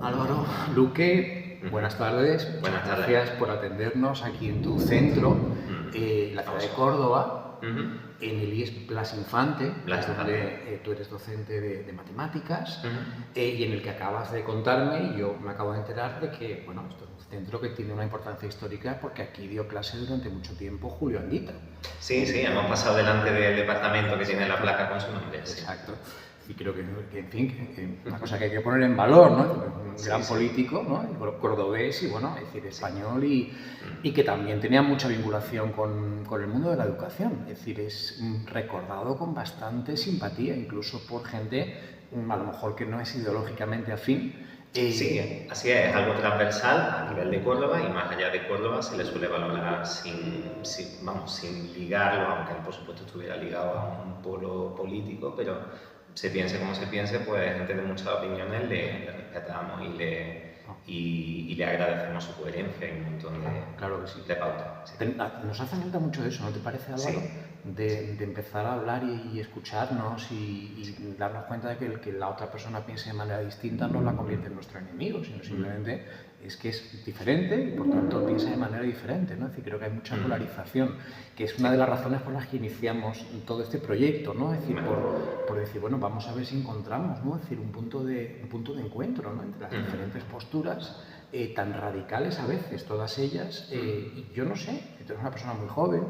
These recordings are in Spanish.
Álvaro Luque, buenas tardes. Buenas tardes. Gracias por atendernos aquí en tu centro, la ciudad de Córdoba, en el IES Blas Infante, donde tú eres docente de matemáticas, y en el que acabas de contarme, y yo me acabo de enterar de que, bueno, esto es un centro que tiene una importancia histórica porque aquí dio clase durante mucho tiempo Julio Anguita. Sí, hemos pasado delante del departamento que tiene la placa con su nombre. Exacto. Y creo que en fin, una cosa que hay que poner en valor, ¿no? Un gran político, ¿no? Cordobés y, bueno, es decir, español y que también tenía mucha vinculación con el mundo de la educación. Es decir, es recordado con bastante simpatía, incluso por gente, a lo mejor que no es ideológicamente afín. Sí, así es algo transversal a nivel de Córdoba y más allá de Córdoba se le suele valorar sin ligarlo, aunque él por supuesto estuviera ligado a un polo político, pero se piense como se piense, pues gente de muchas opiniones le respetamos y le agradecemos su coherencia y un montón de pautas. Sí. Nos hace falta mucho eso, ¿no te parece, Álvaro? Sí. De empezar a hablar y escucharnos y darnos cuenta de que el que la otra persona piense de manera distinta no la convierte en nuestro enemigo, sino simplemente es que es diferente y por tanto piensa de manera diferente, ¿no? Es decir, creo que hay mucha polarización, que es una de las razones por las que iniciamos todo este proyecto, ¿no? Es decir, por decir, bueno, vamos a ver si encontramos, ¿no? Es decir, un punto de encuentro, ¿no? Entre las diferentes posturas tan radicales a veces, todas ellas, y yo no sé, tú eres una persona muy joven,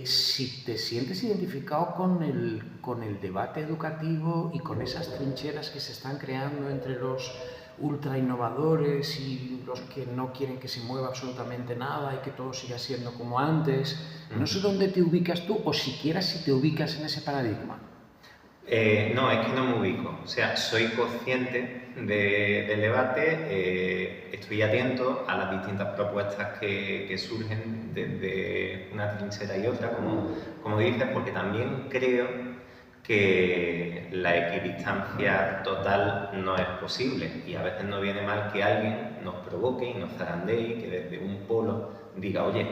si te sientes identificado con el debate educativo y con esas trincheras que se están creando entre los ultra innovadores y los que no quieren que se mueva absolutamente nada y que todo siga siendo como antes. No sé dónde te ubicas tú o siquiera si te ubicas en ese paradigma. No, es que no me ubico. O sea, soy consciente del debate, estoy atento a las distintas propuestas que surgen desde una trinchera y otra, como dices, porque también creo que la equidistancia total no es posible y a veces no viene mal que alguien nos provoque y nos zarandee y que desde un polo diga, oye,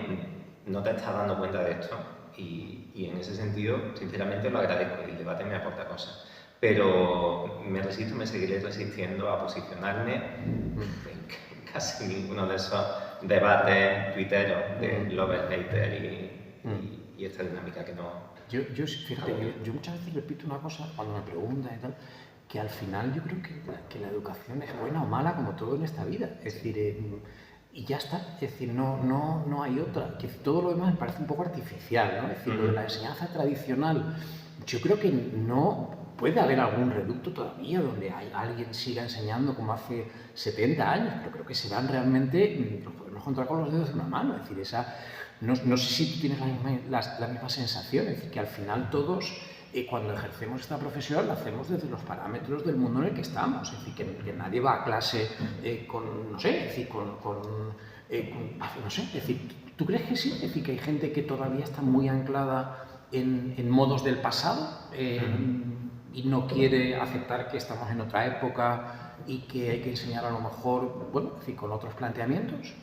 no te estás dando cuenta de esto. Y en ese sentido, sinceramente, lo agradezco y el debate me aporta cosas. Pero me seguiré resistiendo a posicionarme en casi ninguno de esos debates tuiteros de lover-hater y esta dinámica que no... Fíjate, yo muchas veces repito una cosa cuando me preguntan y tal, que al final yo creo que la educación es buena o mala como todo en esta vida. Es decir, y ya está, es decir, no hay otra. Que todo lo demás me parece un poco artificial, ¿no? Es decir, lo de la enseñanza tradicional, yo creo que no puede haber algún reducto todavía donde alguien siga enseñando como hace 70 años, pero creo que serán realmente, los podemos contar con los dedos de una mano. Es decir, no sé si tú tienes la misma sensación, es decir, que al final todos, cuando ejercemos esta profesión, la hacemos desde los parámetros del mundo en el que estamos. Es decir, que nadie va a clase con, no sé, es decir, no sé, es decir, ¿tú crees que sí? Es decir, que hay gente que todavía está muy anclada en modos del pasado y no quiere aceptar que estamos en otra época y que hay que enseñar a lo mejor, bueno, es decir, con otros planteamientos.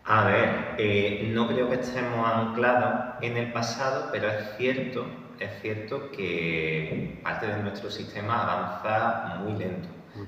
A ver, no creo que estemos anclados en el pasado, pero es cierto que parte de nuestro sistema avanza muy lento.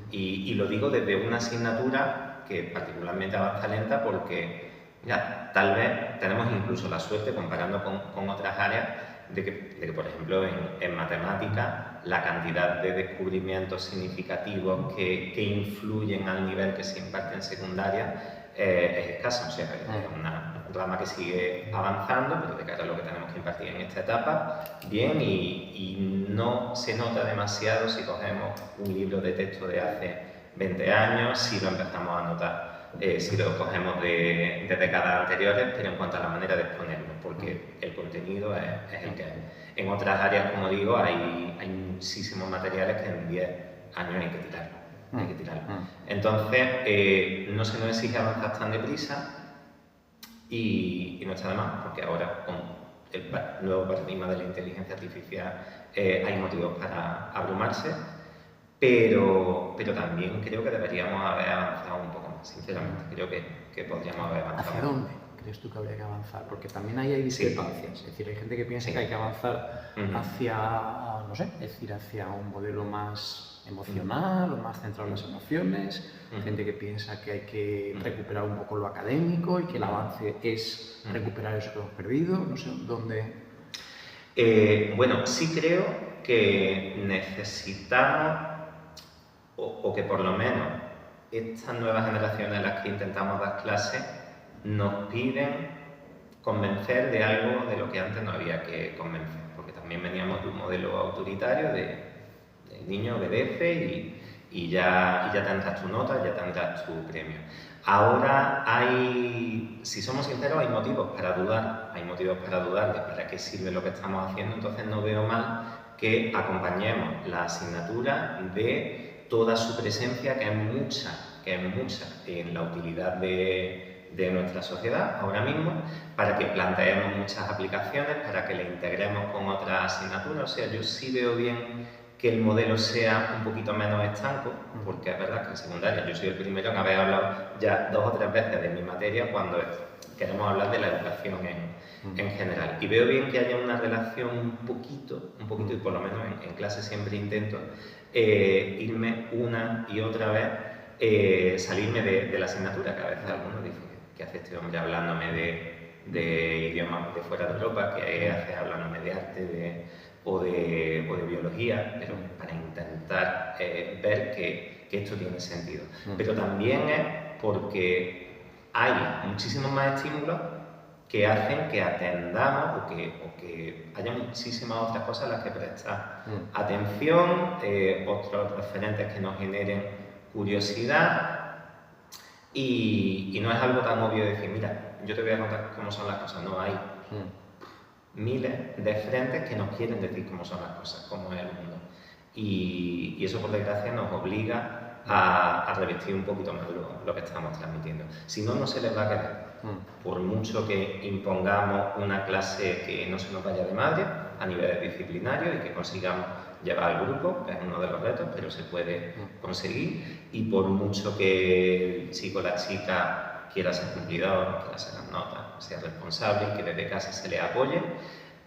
Y lo digo desde una asignatura que particularmente avanza lenta porque ya, tal vez tenemos incluso la suerte, comparando con otras áreas, de que por ejemplo, en matemáticas, la cantidad de descubrimientos significativos que influyen al nivel que se imparte en secundaria es escasa, o sea, es una rama que sigue avanzando, pero de cara a lo que tenemos que impartir en esta etapa, bien, y no se nota demasiado si cogemos un libro de texto de hace 20 años, si lo empezamos a notar, si lo cogemos de décadas anteriores, pero en cuanto a la manera de exponerlo, porque el contenido es el que es. En otras áreas, como digo, hay muchísimos materiales que en 10 años hay que tirarlo. Entonces, no se nos exige avanzar tan deprisa y no está de más, porque ahora con el nuevo paradigma de la inteligencia artificial hay motivos para abrumarse, pero también creo que deberíamos haber avanzado un poco más, sinceramente. Creo que podríamos haber avanzado. ¿Hacia dónde crees tú que habría que avanzar? Porque también ahí hay discrepancias. Es decir, hay gente que piensa que hay que avanzar hacia, no sé, es decir, hacia un modelo más emocional o más centrado en las emociones, gente que piensa que hay que recuperar un poco lo académico y que el avance es recuperar eso que hemos perdido, no sé dónde... Bueno, sí creo que necesitamos, o que por lo menos estas nuevas generaciones a las que intentamos dar clases nos piden convencer de algo de lo que antes no había que convencer, porque también veníamos de un modelo autoritario de el niño obedece y ya tendrás tu nota, ya tendrás tu premio. Ahora hay, si somos sinceros, hay motivos para dudar de para qué sirve lo que estamos haciendo, entonces no veo mal que acompañemos la asignatura de toda su presencia, que es mucha en la utilidad de nuestra sociedad ahora mismo, para que planteemos muchas aplicaciones, para que le integremos con otras asignaturas. O sea, yo sí veo bien que el modelo sea un poquito menos estanco, porque es verdad que en secundaria yo soy el primero en haber hablado ya 2 o 3 veces de mi materia cuando queremos hablar de la educación en general. Y veo bien que haya una relación un poquito, y por lo menos en clase siempre intento irme una y otra vez, salirme de la asignatura, que a veces algunos dicen que hace este hombre hablándome de idiomas de fuera de Europa, que hace hablándome de arte o de biología, pero para intentar ver que esto tiene sentido. Pero también es porque hay muchísimos más estímulos que hacen que atendamos o que haya muchísimas otras cosas a las que prestar atención, otros referentes que nos generen curiosidad y no es algo tan obvio de decir, mira, yo te voy a contar cómo son las cosas, no hay miles de frentes que nos quieren decir cómo son las cosas, cómo es el mundo y eso por desgracia nos obliga a revestir un poquito más lo que estamos transmitiendo, si no, no se les va a quedar. Por mucho que impongamos una clase que no se nos vaya de madre a nivel disciplinario y que consigamos llevar al grupo, es uno de los retos, pero se puede conseguir, y por mucho que el chico o la chica quiera ser cumplidor, quiera sacar notas, sea responsable y que desde casa se le apoye,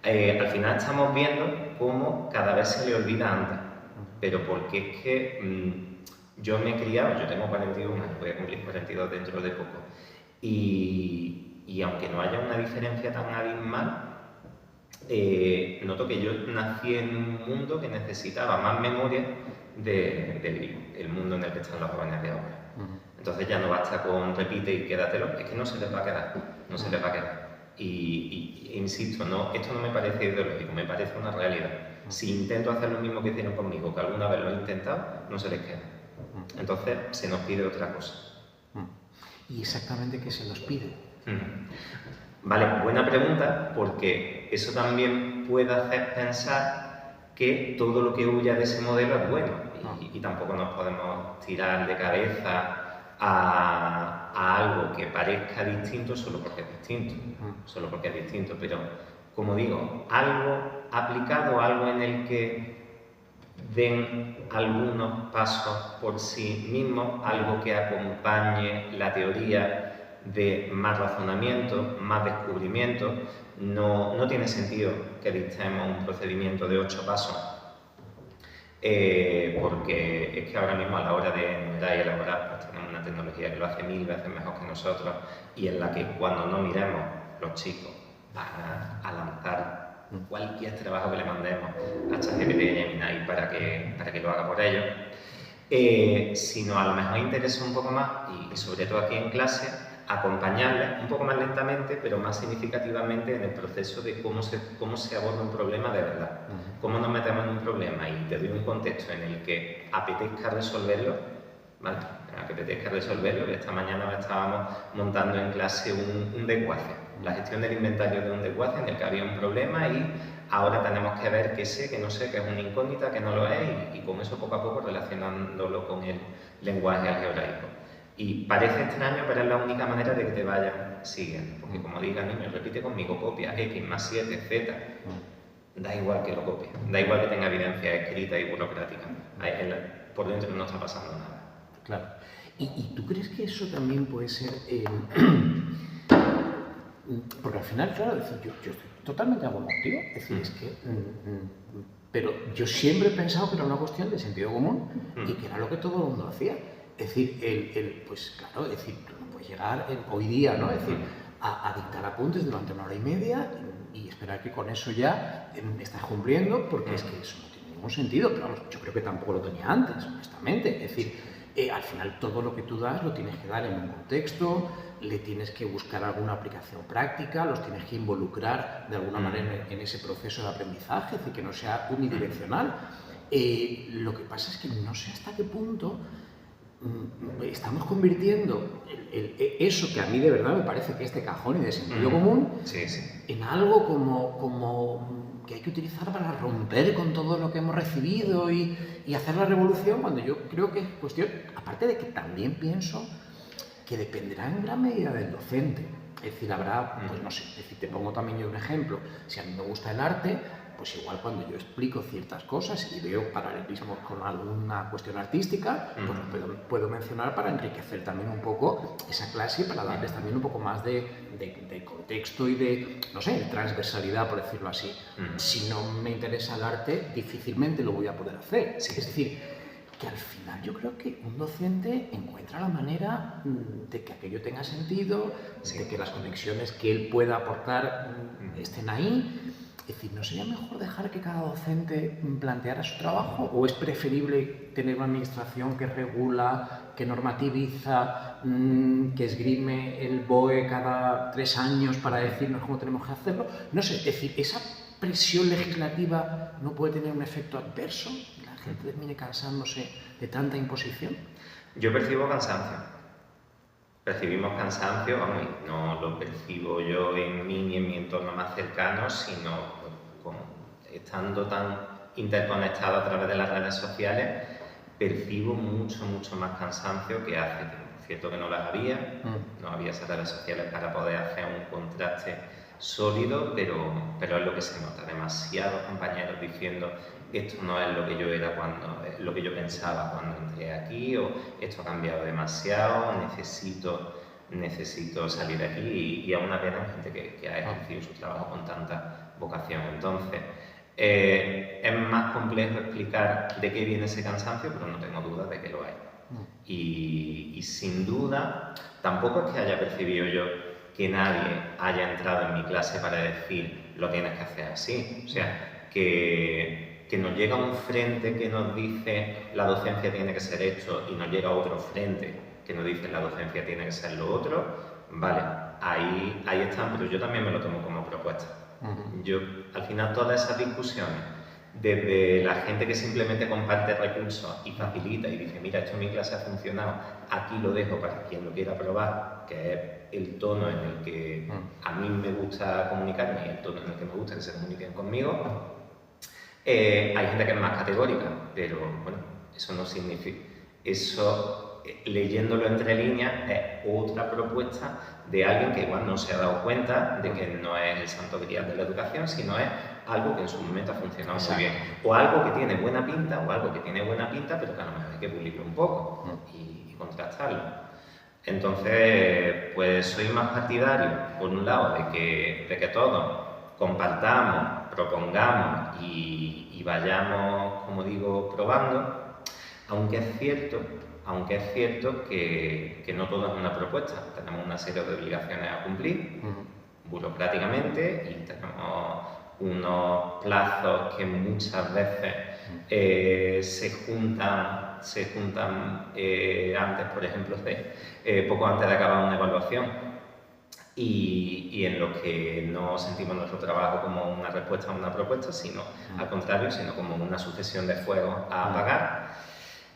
al final estamos viendo cómo cada vez se le olvida antes, pero porque es que yo me he criado, yo tengo 41 años, voy a cumplir 42 dentro de poco, y aunque no haya una diferencia tan abismal, noto que yo nací en un mundo que necesitaba más memoria del mundo en el que están los jóvenes de ahora. Entonces ya no basta con repite y quédatelo, es que no se les va a quedar, no se les va a quedar. Y insisto, esto no me parece ideológico, me parece una realidad. Si intento hacer lo mismo que hicieron conmigo, que alguna vez lo he intentado, no se les queda. Entonces se nos pide otra cosa. ¿Y exactamente qué se nos pide? Vale, buena pregunta, porque eso también puede hacer pensar que todo lo que huya de ese modelo es bueno y tampoco nos podemos tirar de cabeza a algo que parezca distinto solo porque es distinto, pero como digo, algo aplicado, algo en el que den algunos pasos por sí mismos, algo que acompañe la teoría de más razonamiento, más descubrimiento. No tiene sentido que dictemos un procedimiento de 8 pasos, porque es que ahora mismo a la hora de enumerar y elaborar pues tenemos una tecnología que lo hace 1000 veces mejor que nosotros y en la que cuando no miremos los chicos van a lanzar cualquier trabajo que le mandemos a ChatGPT y Gemini para que lo haga por ellos, sino a lo mejor interesa un poco más y sobre todo aquí en clase acompañarles un poco más lentamente pero más significativamente en el proceso de cómo se aborda un problema de verdad, cómo nos metemos en un problema y te doy un contexto en el que apetezca resolverlo, ¿vale? Esta mañana estábamos montando en clase un desguace, la gestión del inventario de un desguace en el que había un problema y ahora tenemos que ver qué sé, qué no sé, qué es una incógnita, qué no lo es y con eso poco a poco relacionándolo con el lenguaje algebraico. Y parece extraño, pero es la única manera de que te vayan siguiendo, porque como diga niño, repite conmigo, copia x más 7, z, da igual que lo copie, da igual que tenga evidencia escrita y burocrática, por dentro no está pasando nada. Claro. ¿Y tú crees que eso también puede ser porque al final, claro, yo estoy totalmente de acuerdo contigo, es decir, es que pero yo siempre he pensado que era una cuestión de sentido común y que era lo que todo el mundo hacía. Es decir, pues claro, es decir, tú no puedes llegar hoy día, ¿no? Es decir, a dictar apuntes durante 1 hora y media y esperar que con eso ya estás cumpliendo, porque es que eso no tiene ningún sentido. Pero vamos, yo creo que tampoco lo tenía antes, honestamente. Es decir, al final todo lo que tú das lo tienes que dar en un contexto, le tienes que buscar alguna aplicación práctica, los tienes que involucrar de alguna manera en ese proceso de aprendizaje, es decir, que no sea unidireccional. Lo que pasa es que no sé hasta qué punto estamos convirtiendo eso que a mí de verdad me parece que es de cajón y de sentido común en algo como que hay que utilizar para romper con todo lo que hemos recibido y hacer la revolución, cuando yo creo que es cuestión, aparte de que también pienso que dependerá en gran medida del docente. Es decir, habrá, pues no sé, es decir, te pongo también yo un ejemplo. Si a mí me gusta el arte, pues igual cuando yo explico ciertas cosas y veo paralelismos con alguna cuestión artística, pues lo puedo mencionar para enriquecer también un poco esa clase y para darles también un poco más de contexto y de, no sé, transversalidad, por decirlo así. Si no me interesa el arte, difícilmente lo voy a poder hacer. Es decir, que al final yo creo que un docente encuentra la manera de que aquello tenga sentido, de que las conexiones que él pueda aportar estén ahí. Es decir, ¿no sería mejor dejar que cada docente planteara su trabajo o es preferible tener una administración que regula, que normativiza, que esgrime el BOE cada 3 años para decirnos cómo tenemos que hacerlo? No sé, es decir, esa presión legislativa no puede tener un efecto adverso. La gente termine cansándose de tanta imposición. Yo percibo cansancio. Percibimos cansancio, vamos, y no lo percibo yo en mí ni en mi entorno más cercano, sino estando tan interconectado a través de las redes sociales, percibo mucho más cansancio que hace tiempo. Es cierto que no las había, no había esas redes sociales para poder hacer un contraste sólido, pero es lo que se nota. Demasiados compañeros diciendo esto no es lo que yo era lo que yo pensaba cuando entré aquí, o esto ha cambiado demasiado, necesito salir de aquí, y aún había gente que ha ejercido su trabajo con tanta vocación. Entonces, es más complejo explicar de qué viene ese cansancio, pero no tengo duda de que lo hay. Y sin duda, tampoco es que haya percibido yo que nadie haya entrado en mi clase para decir lo tienes que hacer así. O sea, que nos llega un frente que nos dice la docencia tiene que ser esto y nos llega otro frente que nos dice la docencia tiene que ser lo otro, vale, ahí están, pero yo también me lo tomo como propuesta. Yo, al final, todas esas discusiones, desde la gente que simplemente comparte recursos y facilita y dice, mira, esto en mi clase ha funcionado, aquí lo dejo para quien lo quiera probar, que es el tono en el que a mí me gusta comunicarme y el tono en el que me gusta que se comuniquen conmigo. Hay gente que es más categórica, pero bueno, eso no significa... Eso, leyéndolo entre líneas, es otra propuesta de alguien que igual no se ha dado cuenta de que no es el santo grial de la educación, sino es algo que en su momento ha funcionado muy bien. O algo que tiene buena pinta, pero que a lo mejor hay que pulirlo un poco y contrastarlo. Entonces, pues soy más partidario, por un lado, de que todos compartamos, propongamos y vayamos, como digo, probando, aunque es cierto que no todo es una propuesta. Tenemos una serie de obligaciones a cumplir burocráticamente y tenemos unos plazos que muchas veces se juntan antes, por ejemplo, poco antes de acabar una evaluación. Y en los que no sentimos nuestro trabajo como una respuesta a una propuesta, sino al contrario, sino como una sucesión de fuegos a apagar.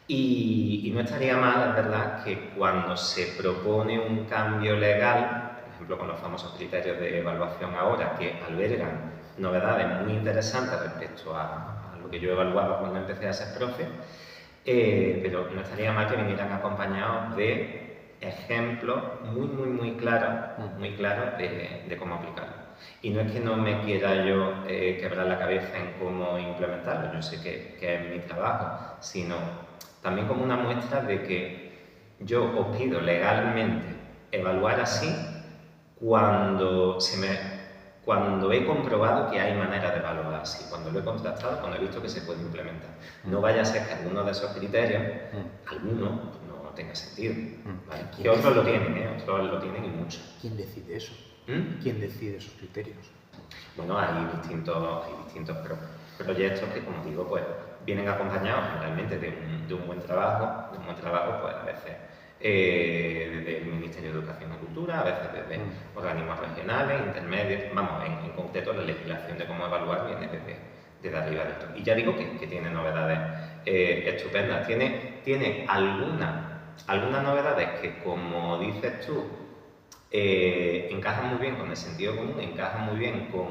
Y no estaría mal, es verdad, que cuando se propone un cambio legal, por ejemplo con los famosos criterios de evaluación ahora, que albergan novedades muy interesantes respecto a lo que yo evaluaba cuando empecé a ser profe, pero no estaría mal que vinieran acompañados de ejemplos muy claros de cómo aplicarlo. Y no es que no me quiera yo quebrar la cabeza en cómo implementarlo, yo sé que es mi trabajo, sino también como una muestra de que yo os pido legalmente evaluar así cuando se me cuando he comprobado que hay manera de evaluar así, cuando lo he contrastado, cuando he visto que se puede implementar. No vaya a ser que alguno de esos criterios, alguno, no tenga sentido. ¿Vale? Que otros lo tienen, otros lo tienen y mucho. ¿Quién decide eso? ¿Quién decide esos criterios? Bueno, hay distintos proyectos que, como digo, pues vienen acompañados generalmente de un buen trabajo, pues a veces desde el Ministerio de Educación y Cultura, a veces desde organismos regionales, intermedios, vamos, en concreto la legislación de cómo evaluar viene desde arriba de esto. Y ya digo que tiene novedades estupendas, tiene algunas novedades que, como dices tú, encajan muy bien con el sentido común, encajan muy bien con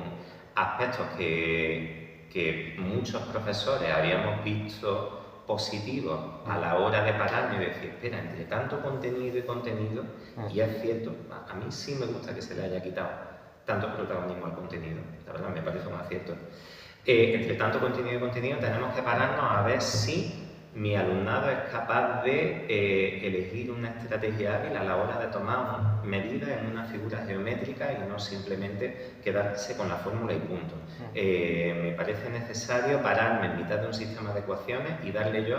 aspectos que muchos profesores habíamos visto positivos a la hora de pararme y decir, espera, entre tanto contenido y contenido, y es cierto, a mí sí me gusta que se le haya quitado tanto protagonismo al contenido, la verdad me parece un acierto. Entre tanto contenido y contenido tenemos que pararnos a ver si mi alumnado es capaz de elegir una estrategia hábil a la hora de tomar medidas en una figura geométrica y no simplemente quedarse con la fórmula y punto. Me parece necesario pararme en mitad de un sistema de ecuaciones y darle yo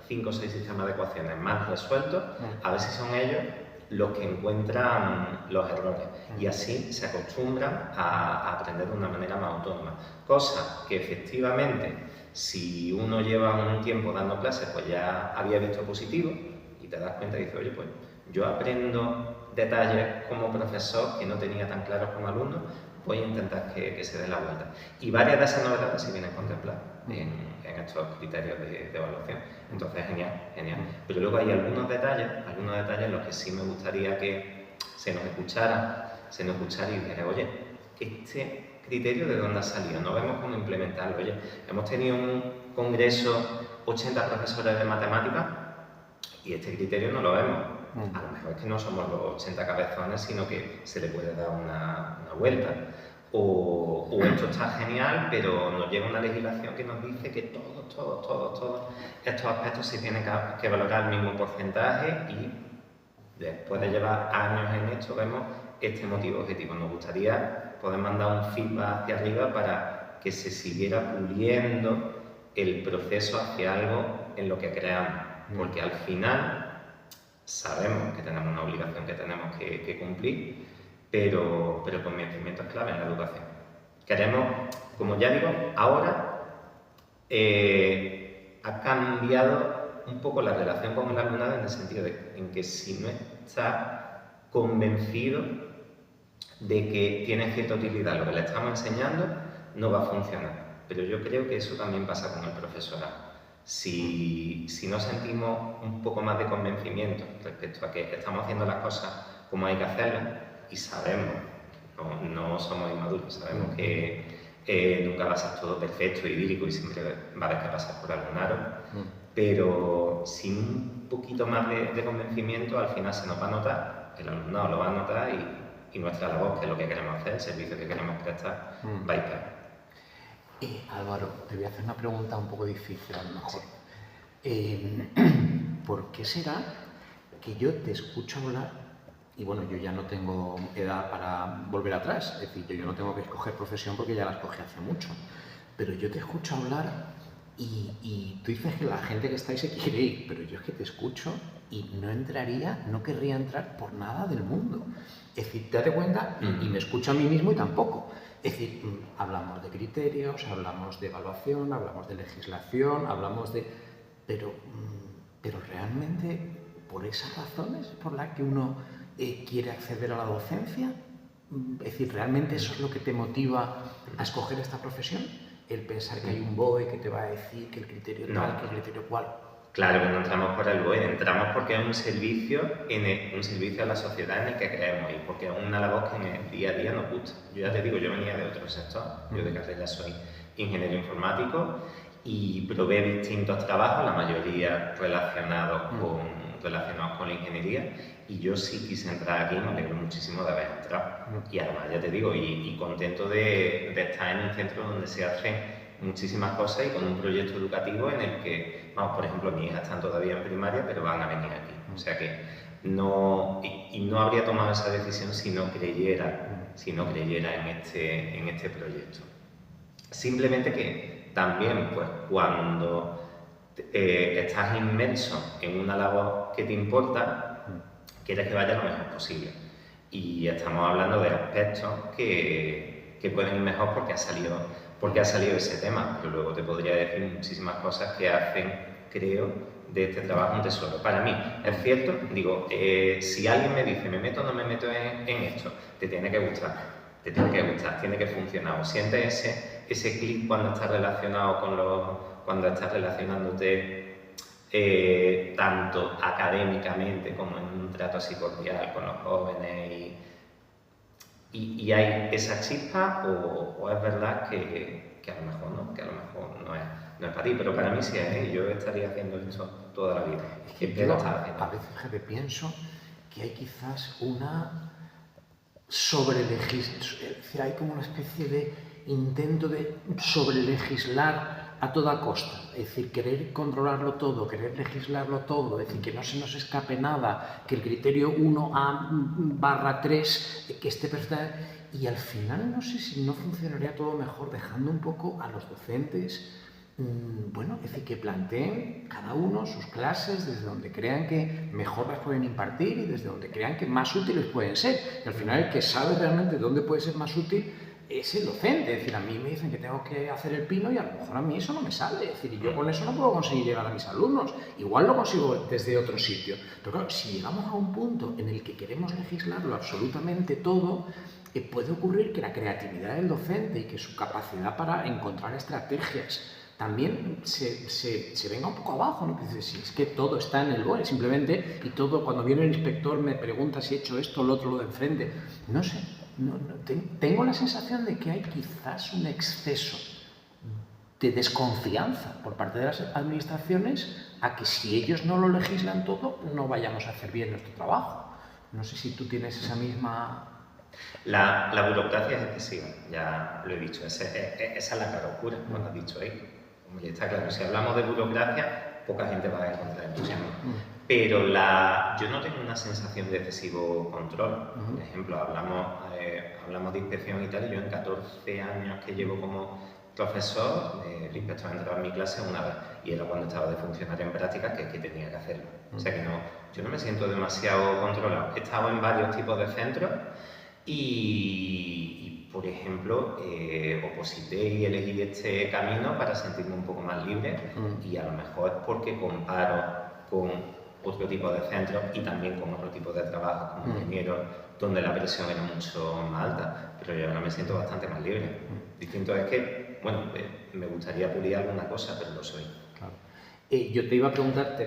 5 o 6 sistemas de ecuaciones más resueltos, a ver si son ellos los que encuentran los errores y así se acostumbran a aprender de una manera más autónoma. Cosa que efectivamente, si uno lleva un tiempo dando clases, pues ya había visto positivo y te das cuenta y dices, oye, pues yo aprendo detalles como profesor que no tenía tan claros como alumno, voy a intentar que se dé la vuelta. Y varias de esas novedades se vienen contempladas en estos criterios de evaluación. Entonces, genial. Pero luego hay algunos detalles en los que sí me gustaría que se nos escuchara y dijera, oye, este criterio de dónde ha salido, no vemos cómo implementarlo. Oye, hemos tenido un congreso, 80 profesores de matemáticas, y este criterio no lo vemos. A lo mejor es que no somos los 80 cabezones, sino que se le puede dar una vuelta. O esto está genial, pero nos llega una legislación que nos dice que todos estos aspectos se tienen que valorar al mismo porcentaje y después de llevar años en esto vemos este motivo objetivo. Nos gustaría poder mandar un feedback hacia arriba para que se siguiera puliendo el proceso hacia algo en lo que creamos, porque al final sabemos que tenemos una obligación que tenemos que cumplir, pero el convencimiento es clave en la educación. Queremos, como ya digo, ahora ha cambiado un poco la relación con el alumnado en el sentido en que si no está convencido de que tiene cierta utilidad lo que le estamos enseñando, no va a funcionar. Pero yo creo que eso también pasa con el profesorado. Si no sentimos un poco más de convencimiento respecto a que estamos haciendo las cosas como hay que hacerlas, y sabemos, no somos inmaduros, sabemos que nunca va a ser todo perfecto, idílico y siempre va a haber que pasar por algún aro, pero sin un poquito más de convencimiento al final se nos va a notar, el alumnado lo va a notar y nuestra labor, que es lo que queremos hacer, el servicio que queremos prestar, va a ir peor. Álvaro, te voy a hacer una pregunta un poco difícil a lo mejor. ¿Por qué será que yo te escucho hablar? Y bueno, yo ya no tengo edad para volver atrás, es decir, yo no tengo que escoger profesión porque ya la escogí hace mucho. Pero yo te escucho hablar y tú dices que la gente que está ahí se quiere ir, pero yo es que te escucho y no querría entrar por nada del mundo. Es decir, te das cuenta y me escucho a mí mismo y tampoco. Es decir, hablamos de criterios, hablamos de evaluación, hablamos de legislación, hablamos de... Pero realmente, por esas razones por las que uno quiere acceder a la docencia, es decir, ¿realmente eso es lo que te motiva a escoger esta profesión? El pensar que hay un BOE que te va a decir que el criterio tal, que el criterio cual. Claro que no entramos por el BOE, entramos porque es un servicio a la sociedad en el que creemos y porque es una labor que en el día a día nos gusta. Yo ya te digo, yo venía de otro sector, yo de carrera soy ingeniero informático y probé distintos trabajos, la mayoría relacionados con la ingeniería, y yo sí quise entrar aquí y me alegro muchísimo de haber entrado. Y además, ya te digo, y contento de estar en un centro donde se hacen muchísimas cosas y con un proyecto educativo en el que, vamos, por ejemplo, mis hijas están todavía en primaria, pero van a venir aquí. O sea que y no habría tomado esa decisión si no creyera en este proyecto. Simplemente que también, pues, cuando estás inmerso en una labor que te importa, quieres que vaya lo mejor posible. Y estamos hablando de aspectos que pueden ir mejor porque ha salido ese tema, pero luego te podría decir muchísimas cosas que hacen, creo, de este trabajo un tesoro. Para mí, es cierto, digo, si alguien me dice, ¿me meto o no me meto en esto? Te tiene que gustar, tiene que funcionar. O sientes ese clic cuando estás relacionándote tanto académicamente como en un trato así cordial con los jóvenes y hay esa chispa o es verdad que a lo mejor no es para ti, pero para mí sí es, yo estaría haciendo esto toda la vida. Es que yo a veces, jefe, pienso que hay quizás una sobrelegislación, es decir, hay como una especie de intento de sobrelegislar a toda costa, es decir, querer controlarlo todo, querer legislarlo todo, es decir, que no se nos escape nada, que el criterio 1A/3 que esté perfecto, y al final no sé si no funcionaría todo mejor dejando un poco a los docentes, bueno, es decir, que planteen cada uno sus clases desde donde crean que mejor las pueden impartir y desde donde crean que más útiles pueden ser. Y al final el que sabe realmente dónde puede ser más útil es el docente. Es decir, a mí me dicen que tengo que hacer el pino y a lo mejor a mí eso no me sale. Es decir, yo con eso no puedo conseguir llegar a mis alumnos. Igual lo consigo desde otro sitio. Pero claro, si llegamos a un punto en el que queremos legislarlo absolutamente todo, puede ocurrir que la creatividad del docente y que su capacidad para encontrar estrategias también se venga un poco abajo, ¿no? Dices, si es que todo está en el BOE, simplemente, y todo, cuando viene el inspector me pregunta si he hecho esto, lo otro, lo de enfrente. No sé, tengo la sensación de que hay quizás un exceso de desconfianza por parte de las administraciones a que si ellos no lo legislan todo, no vayamos a hacer bien nuestro trabajo. No sé si tú tienes esa misma... La burocracia es excesiva, ya lo he dicho, esa es la cara oscura, cuando has dicho ahí. Está claro, si hablamos de burocracia, poca gente va a encontrar entusiasmo. Pero yo no tengo una sensación de excesivo control. Por ejemplo, hablamos de inspección y tal, y yo en 14 años que llevo como profesor, el inspector entraba en mi clase una vez, y era cuando estaba de funcionario en práctica que tenía que hacerlo. O sea que yo no me siento demasiado controlado. He estado en varios tipos de centros y por ejemplo, oposité y elegí este camino para sentirme un poco más libre y a lo mejor es porque comparo con otro tipo de centros y también con otro tipo de trabajo como ingeniero, donde la presión era mucho más alta, pero yo ahora me siento bastante más libre. Distinto es que, bueno, me gustaría pulir alguna cosa, pero lo soy. Claro. Yo te iba a preguntar,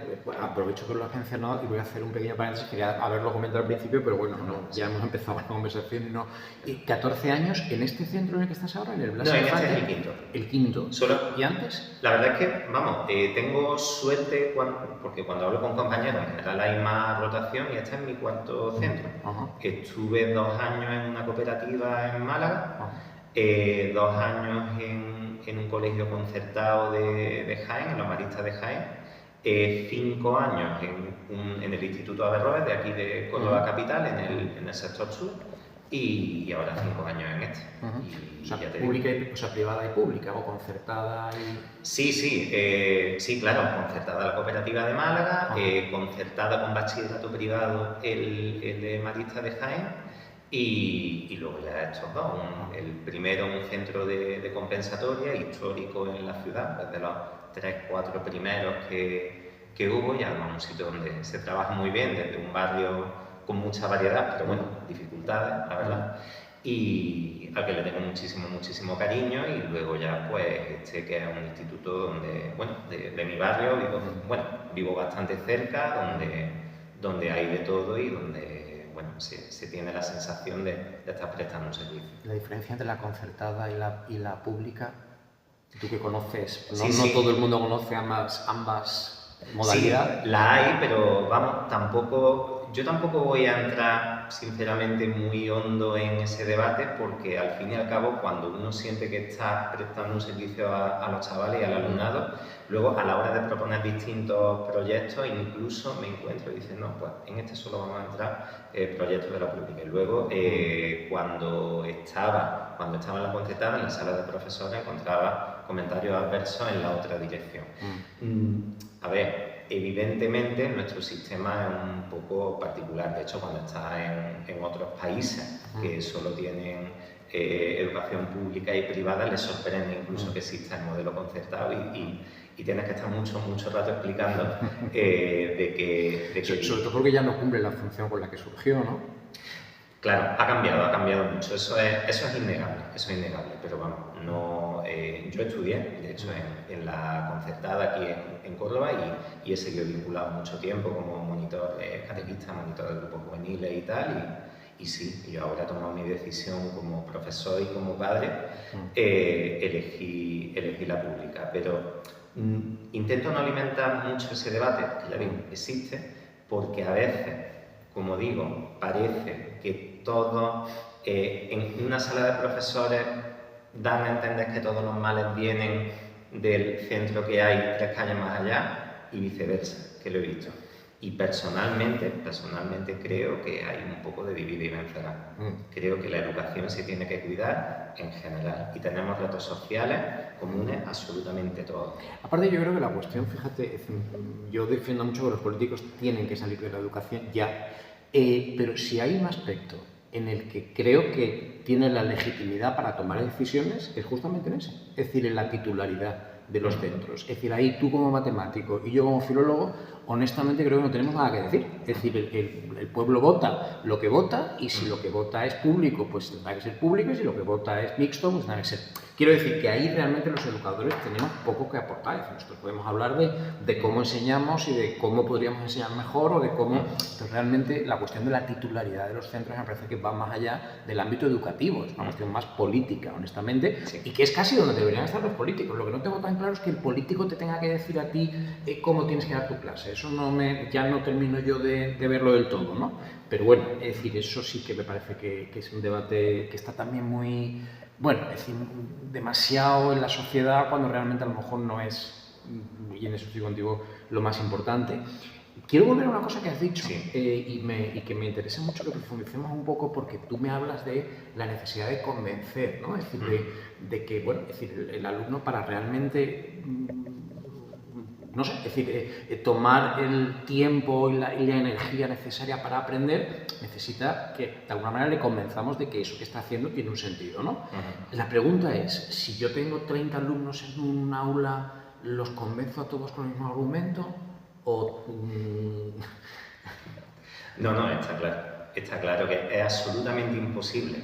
aprovecho que lo has mencionado y voy a hacer un pequeño paréntesis, quería haberlo comentado al principio, pero bueno, ya hemos empezado la conversación. 14 años en este centro en el que estás ahora, en el Blas Infante. Este es el quinto. El quinto. Solo, ¿Y antes? La verdad es que, vamos, tengo suerte porque cuando hablo con compañeros en general hay más rotación y este es mi cuarto centro. Estuve 2 años en una cooperativa en Málaga, 2 años en un colegio concertado de Jaén, en los Maristas de Jaén, 5 años en el Instituto Averroes, de aquí de Córdoba Capital, en el sector sur, y ahora 5 años en este. O sea, privada y pública, o concertada y... Sí, claro, concertada la cooperativa de Málaga, concertada con bachillerato privado el de Maristas de Jaén, y luego ya estos dos, el primero un centro de compensatoria histórico en la ciudad, desde los 3-4 primeros que hubo, y además un sitio donde se trabaja muy bien, desde un barrio con mucha variedad, pero bueno, dificultades, la verdad, y al que le tengo muchísimo cariño, y luego ya pues que es un instituto donde, bueno, de mi barrio, vivo bastante cerca, donde hay de todo y donde se tiene la sensación de estar prestando un servicio. La diferencia entre la concertada y la pública, tú que conoces, no todo el mundo conoce ambas modalidades. Sí, la hay, pero vamos, tampoco, yo tampoco voy a entrar, sinceramente, muy hondo en ese debate porque, al fin y al cabo, cuando uno siente que está prestando un servicio a los chavales y al alumnado, luego, a la hora de proponer distintos proyectos, incluso me encuentro y dicen, no, pues en este solo vamos a entrar proyectos de la pública. Y luego, cuando estaba en la concertada, en la sala de profesores, encontraba comentarios adversos en la otra dirección. A ver, evidentemente nuestro sistema es un poco particular. De hecho, cuando estás en otros países que solo tienen educación pública y privada, les sorprende incluso que exista el modelo concertado y tienes que estar mucho rato explicando de que... Sobre todo porque ya no cumple la función con la que surgió, ¿no? Claro, ha cambiado mucho, eso es innegable, pero vamos, no, yo estudié, de hecho, en la concertada aquí en Córdoba y he seguido vinculado mucho tiempo como monitor catequista, monitor de grupos juveniles y tal, y sí, yo ahora he tomado mi decisión como profesor y como padre, elegí la pública, pero intento no alimentar mucho ese debate, que ya bien existe, porque a veces, como digo, parece que todos en una sala de profesores dan a entender que todos los males vienen del centro que hay 3 calles más allá y viceversa, que lo he visto. Y personalmente creo que hay un poco de divide y vencerá. Creo que la educación se tiene que cuidar en general y tenemos retos sociales comunes absolutamente todos. Aparte, yo creo que la cuestión, fíjate, yo defiendo mucho que los políticos tienen que salir de la educación ya, pero si hay un aspecto en el que creo que tiene la legitimidad para tomar decisiones, es justamente en ese, es decir, en la titularidad de los centros. Es decir, ahí tú como matemático y yo como filólogo, honestamente creo que no tenemos nada que decir. Es decir, el pueblo vota lo que vota y si lo que vota es público, pues tendrá que ser público y si lo que vota es mixto, pues tendrá que ser... Quiero decir que ahí realmente los educadores tenemos poco que aportar. Es decir, nosotros podemos hablar de cómo enseñamos y de cómo podríamos enseñar mejor o de cómo... Pero realmente la cuestión de la titularidad de los centros me parece que va más allá del ámbito educativo. Es una cuestión más política, honestamente, y que es casi donde deberían estar los políticos. Lo que no tengo tan claro es que el político te tenga que decir a ti cómo tienes que dar tu clase. Eso ya no termino yo de verlo del todo, ¿no? Pero bueno, es decir, eso sí que me parece que es un debate que está también muy... Bueno, es decir, demasiado en la sociedad cuando realmente a lo mejor no es, y en eso estoy contigo, lo más importante. Quiero volver a una cosa que has dicho y que me interesa mucho que profundicemos un poco porque tú me hablas de la necesidad de convencer, ¿no? Es decir, de que, bueno, es decir, el alumno para realmente... No sé, es decir, tomar el tiempo y la energía necesaria para aprender, necesita que de alguna manera le convenzamos de que eso que está haciendo tiene un sentido, ¿no? La pregunta es, si yo tengo 30 alumnos en un aula, ¿los convenzo a todos con el mismo argumento? ¿O...? No, está claro que es absolutamente imposible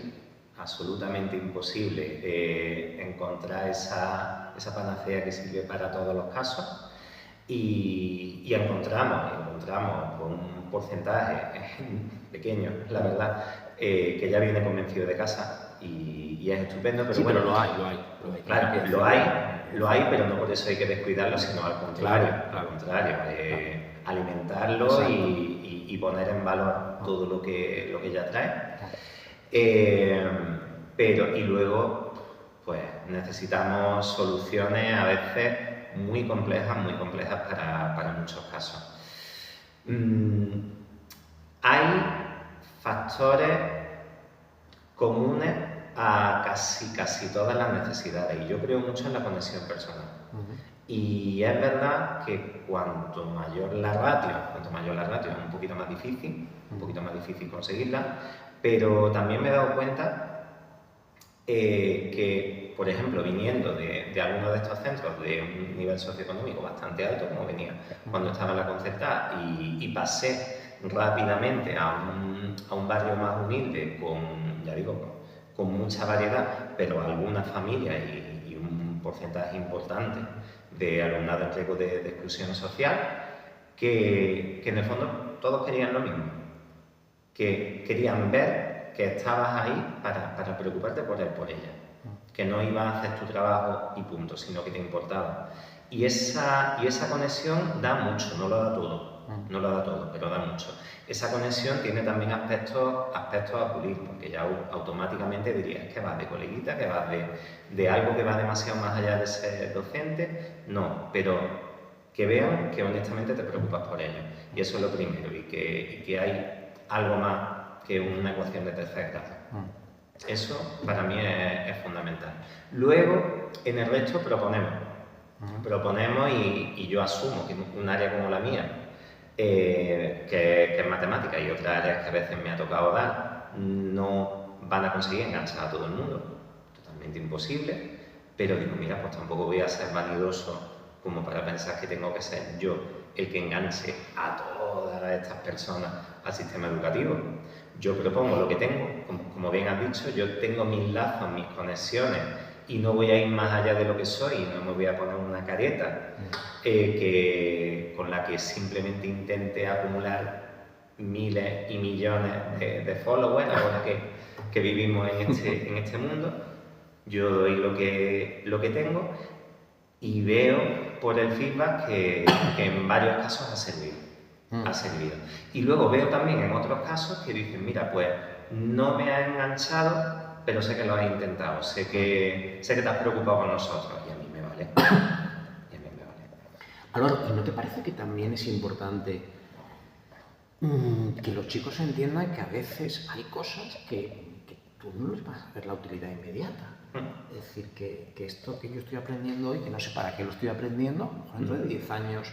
encontrar esa panacea que sirve para todos los casos. Y encontramos con un porcentaje pequeño, la verdad, que ya viene convencido de casa y es estupendo, pero sí, bueno, pero lo hay. Claro, lo hay, pero no por eso hay que descuidarlo, sino al contrario, alimentarlo y poner en valor todo lo que ya trae. Pero, y luego, pues necesitamos soluciones a veces muy complejas para muchos casos. Hay factores comunes a casi todas las necesidades y yo creo mucho en la conexión personal. Y es verdad que cuanto mayor la ratio es un poquito más difícil conseguirla, pero también me he dado cuenta que, por ejemplo, viniendo de algunos de estos centros de un nivel socioeconómico bastante alto, como venía cuando estaba en la concertada, y pasé rápidamente a un barrio más humilde con mucha variedad, pero algunas familias y un porcentaje importante de alumnado en riesgo de exclusión social, que en el fondo todos querían lo mismo, que querían ver que estabas ahí para preocuparte por él, por ella, que no ibas a hacer tu trabajo y punto, sino que te importaba. Y esa conexión da mucho, no lo da todo, no lo da todo, pero da mucho. Esa conexión tiene también aspectos a pulir, porque ya automáticamente dirías que vas de coleguita, que vas de algo que va demasiado más allá de ser docente. No, pero que vean que honestamente te preocupas por ellos. Y eso es lo primero, y que hay algo más que una ecuación de tercer grado. Eso para mí es fundamental. Luego, en el resto proponemos. Proponemos y yo asumo que un área como la mía, que es matemática, y otras áreas que a veces me ha tocado dar, no van a conseguir enganchar a todo el mundo. Totalmente imposible. Pero digo, mira, pues tampoco voy a ser vanidoso como para pensar que tengo que ser yo el que enganche a todas estas personas al sistema educativo. Yo propongo lo que tengo, como bien has dicho, yo tengo mis lazos, mis conexiones, y no voy a ir más allá de lo que soy, no me voy a poner una careta con la que simplemente intente acumular miles y millones de followers ahora que vivimos en este mundo. Yo doy lo que tengo y veo por el feedback que en varios casos ha servido. Y luego veo también en otros casos que dicen, mira, pues no me ha enganchado, pero sé que lo has intentado, sé que te has preocupado con nosotros, y a mí me vale. Álvaro, ¿y no te parece que también es importante que los chicos entiendan que a veces hay cosas que tú no les vas a ver la utilidad inmediata? Es decir, que esto que yo estoy aprendiendo hoy, que no sé para qué lo estoy aprendiendo, dentro de 10 años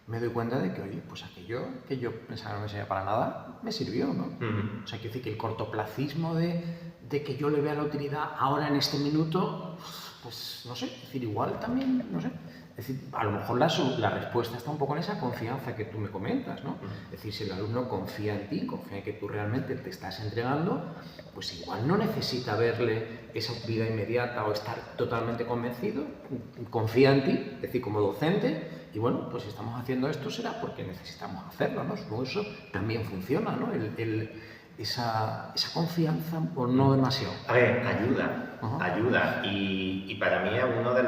me doy cuenta de que, oye, pues aquello que yo pensaba que no me servía para nada, me sirvió, ¿no? O sea, quiero decir que el cortoplacismo de que yo le vea la utilidad ahora en este minuto, pues no sé, es decir, igual también, no sé. Es decir, a lo mejor la respuesta está un poco en esa confianza que tú me comentas, ¿no? Es decir, si el alumno confía en ti, confía en que tú realmente te estás entregando, pues igual no necesita verle esa utilidad inmediata o estar totalmente convencido, confía en ti, es decir, como docente, y bueno, pues si estamos haciendo esto será porque necesitamos hacerlo, ¿no? Supongo que eso también funciona, ¿no? Esa confianza, o no demasiado. A ver, ayuda, y para mí es uno de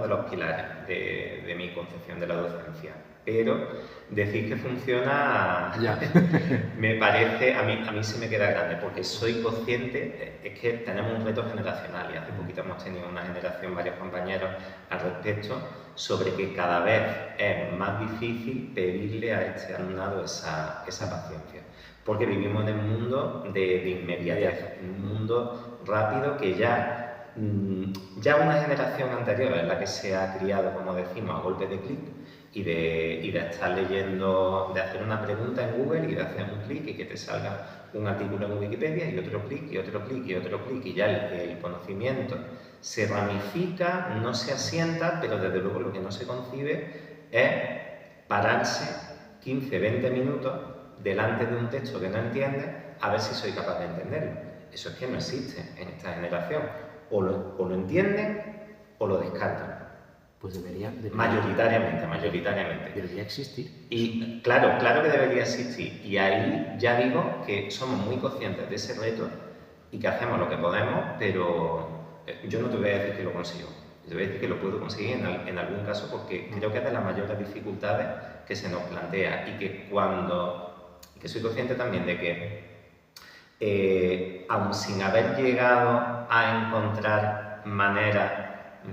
los pilares de mi concepción de la docencia. Pero decir que funciona me parece, a mí se me queda grande, porque soy consciente, es que tenemos un reto generacional, y hace poquito hemos tenido una generación, varios compañeros al respecto, sobre que cada vez es más difícil pedirle a este alumnado esa paciencia. Porque vivimos en un mundo de inmediatez, en un mundo rápido que ya una generación anterior en la que se ha criado, como decimos, a golpe de clic y de estar leyendo, de hacer una pregunta en Google y de hacer un clic y que te salga un artículo en Wikipedia y otro clic y otro clic y otro clic, y ya el conocimiento se ramifica, no se asienta, pero desde luego lo que no se concibe es pararse 15, 20 minutos delante de un texto que no entiendes, a ver si soy capaz de entenderlo. Eso es que no existe en esta generación. O lo entienden o lo descartan. Pues debería mayoritariamente. Debería existir. Y claro que debería existir. Y ahí ya digo que somos muy conscientes de ese reto y que hacemos lo que podemos, pero yo no te voy a decir que lo consigo. Te voy a decir que lo puedo conseguir en algún caso, porque creo que es de las mayores dificultades que se nos plantea, y que soy consciente también de que, aun sin haber llegado a encontrar maneras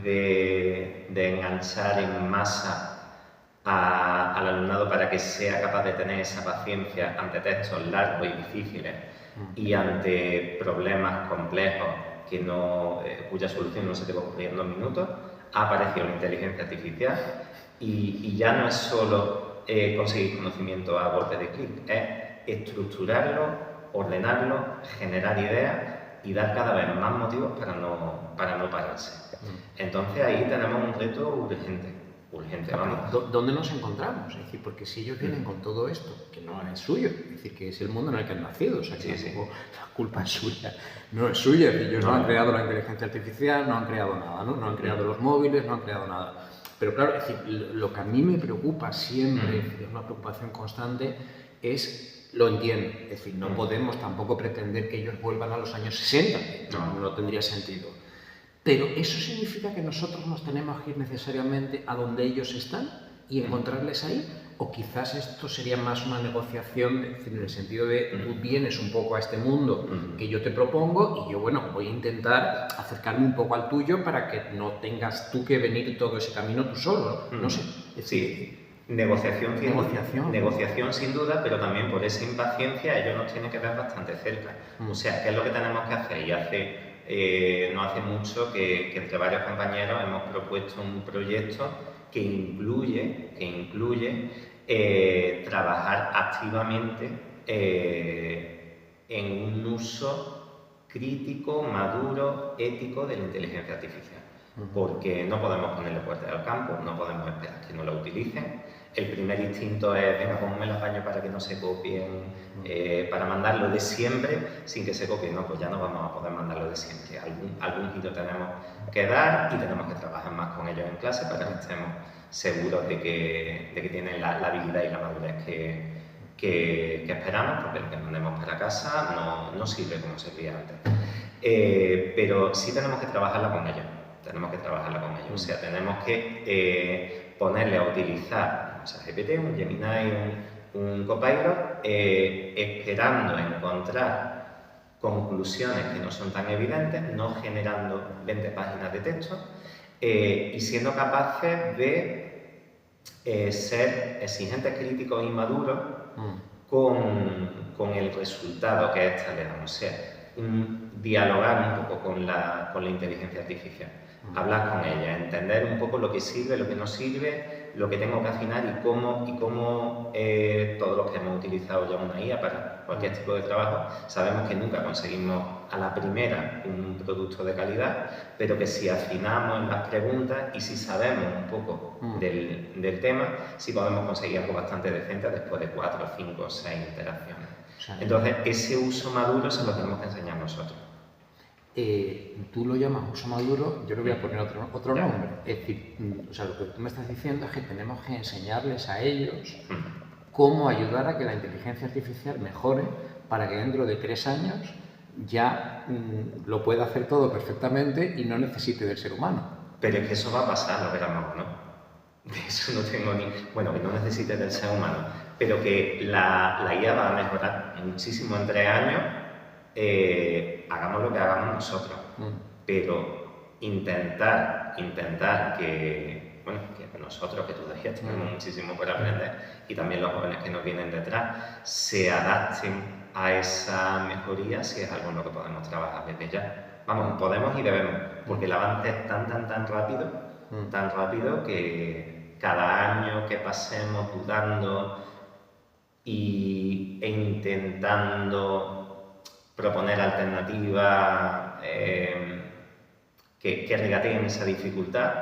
de enganchar en masa al alumnado para que sea capaz de tener esa paciencia ante textos largos y difíciles y ante problemas complejos cuya solución no se te va a ocurrir en 2 minutos, ha aparecido la inteligencia artificial y ya no es solo conseguir conocimiento a golpe de clic, es estructurarlo, ordenarlo, generar ideas y dar cada vez más motivos para no pararse. Entonces ahí tenemos un reto urgente, vamos. ¿Dónde nos encontramos? Es decir, porque si ellos vienen con todo esto, que no es suyo, es decir, que es el mundo en el que han nacido, o sea, que la culpa es suya, no es suya, ellos no han creado la inteligencia artificial, no han creado nada, ¿no? No han creado los móviles, no han creado nada. Pero claro, es decir, lo que a mí me preocupa siempre, es una preocupación constante, es lo entiendo. Es decir, no podemos tampoco pretender que ellos vuelvan a los años 60, no tendría sentido. Pero ¿eso significa que nosotros nos tenemos que ir necesariamente a donde ellos están y encontrarles ahí? O quizás esto sería más una negociación, es decir, en el sentido de tú vienes un poco a este mundo que yo te propongo y yo, bueno, voy a intentar acercarme un poco al tuyo para que no tengas tú que venir todo ese camino tú solo, no sé. Sí. Negociación sin duda, pero también por esa impaciencia ellos nos tienen que ver bastante cerca. O sea, ¿qué es lo que tenemos que hacer? Y no hace mucho que entre varios compañeros hemos propuesto un proyecto que incluye trabajar activamente en un uso crítico, maduro, ético de la inteligencia artificial. Porque no podemos ponerle puertas al campo, no podemos esperar que no la utilicen. El primer instinto es, venga, ponme el apaño para que no se copien, para mandarlo de siempre sin que se copien. No, pues ya no vamos a poder mandarlo de siempre. Algún giro tenemos que dar y tenemos que trabajar más con ellos en clase para que estemos seguros de que tienen la habilidad y la madurez que esperamos, porque lo que mandemos para casa no sirve como servía antes. Pero sí tenemos que trabajarla con ellos. O sea, tenemos que ponerle a utilizar un ChatGPT, un Gemini, un Copilot, esperando encontrar conclusiones que no son tan evidentes, no generando 20 páginas de texto y siendo capaces de ser exigentes, críticos y maduros con el resultado que esta le damos. O sea, dialogar un poco con la inteligencia artificial. Hablar con ella, entender un poco lo que sirve, lo que no sirve, lo que tengo que afinar y cómo todos los que hemos utilizado ya una IA para cualquier tipo de trabajo, sabemos que nunca conseguimos a la primera un producto de calidad, pero que si afinamos en las preguntas y si sabemos un poco del tema, sí podemos conseguir algo bastante decente después de 4, 5, 6 interacciones. Entonces, ese uso maduro se lo tenemos que enseñar nosotros. Tú lo llamas uso maduro, yo le voy a poner otro nombre. Es decir, o sea, lo que tú me estás diciendo es que tenemos que enseñarles a ellos cómo ayudar a que la inteligencia artificial mejore para que dentro de 3 años ya lo pueda hacer todo perfectamente y no necesite del ser humano. Pero es que eso va a pasar, lo veremos, ¿no? De eso no tengo ni... Bueno, que no necesite del ser humano, pero que la IA va a mejorar muchísimo en 3 años. Hagamos lo que hagamos nosotros, pero intentar que nosotros, que todavía tenemos muchísimo por aprender, y también los jóvenes que nos vienen detrás, se adapten a esa mejoría si es algo en lo que podemos trabajar desde ya. Vamos, podemos y debemos, porque el avance es tan rápido que cada año que pasemos dudando e intentando proponer alternativas que regateen esa dificultad,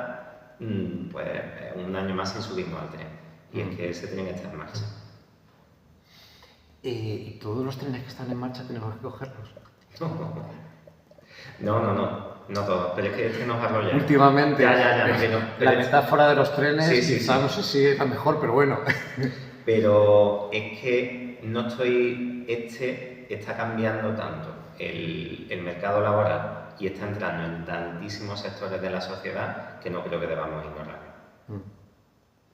pues un año más sin subirnos al tren. Y es que ese tren está en marcha. ¿Y todos los trenes que están en marcha tenemos que cogerlos? No todos, pero es que este nos arrolla. Últimamente, la metáfora de los trenes sí. No sé si es la mejor, pero bueno. Pero es que está cambiando tanto el mercado laboral y está entrando en tantísimos sectores de la sociedad que no creo que debamos ignorarlo.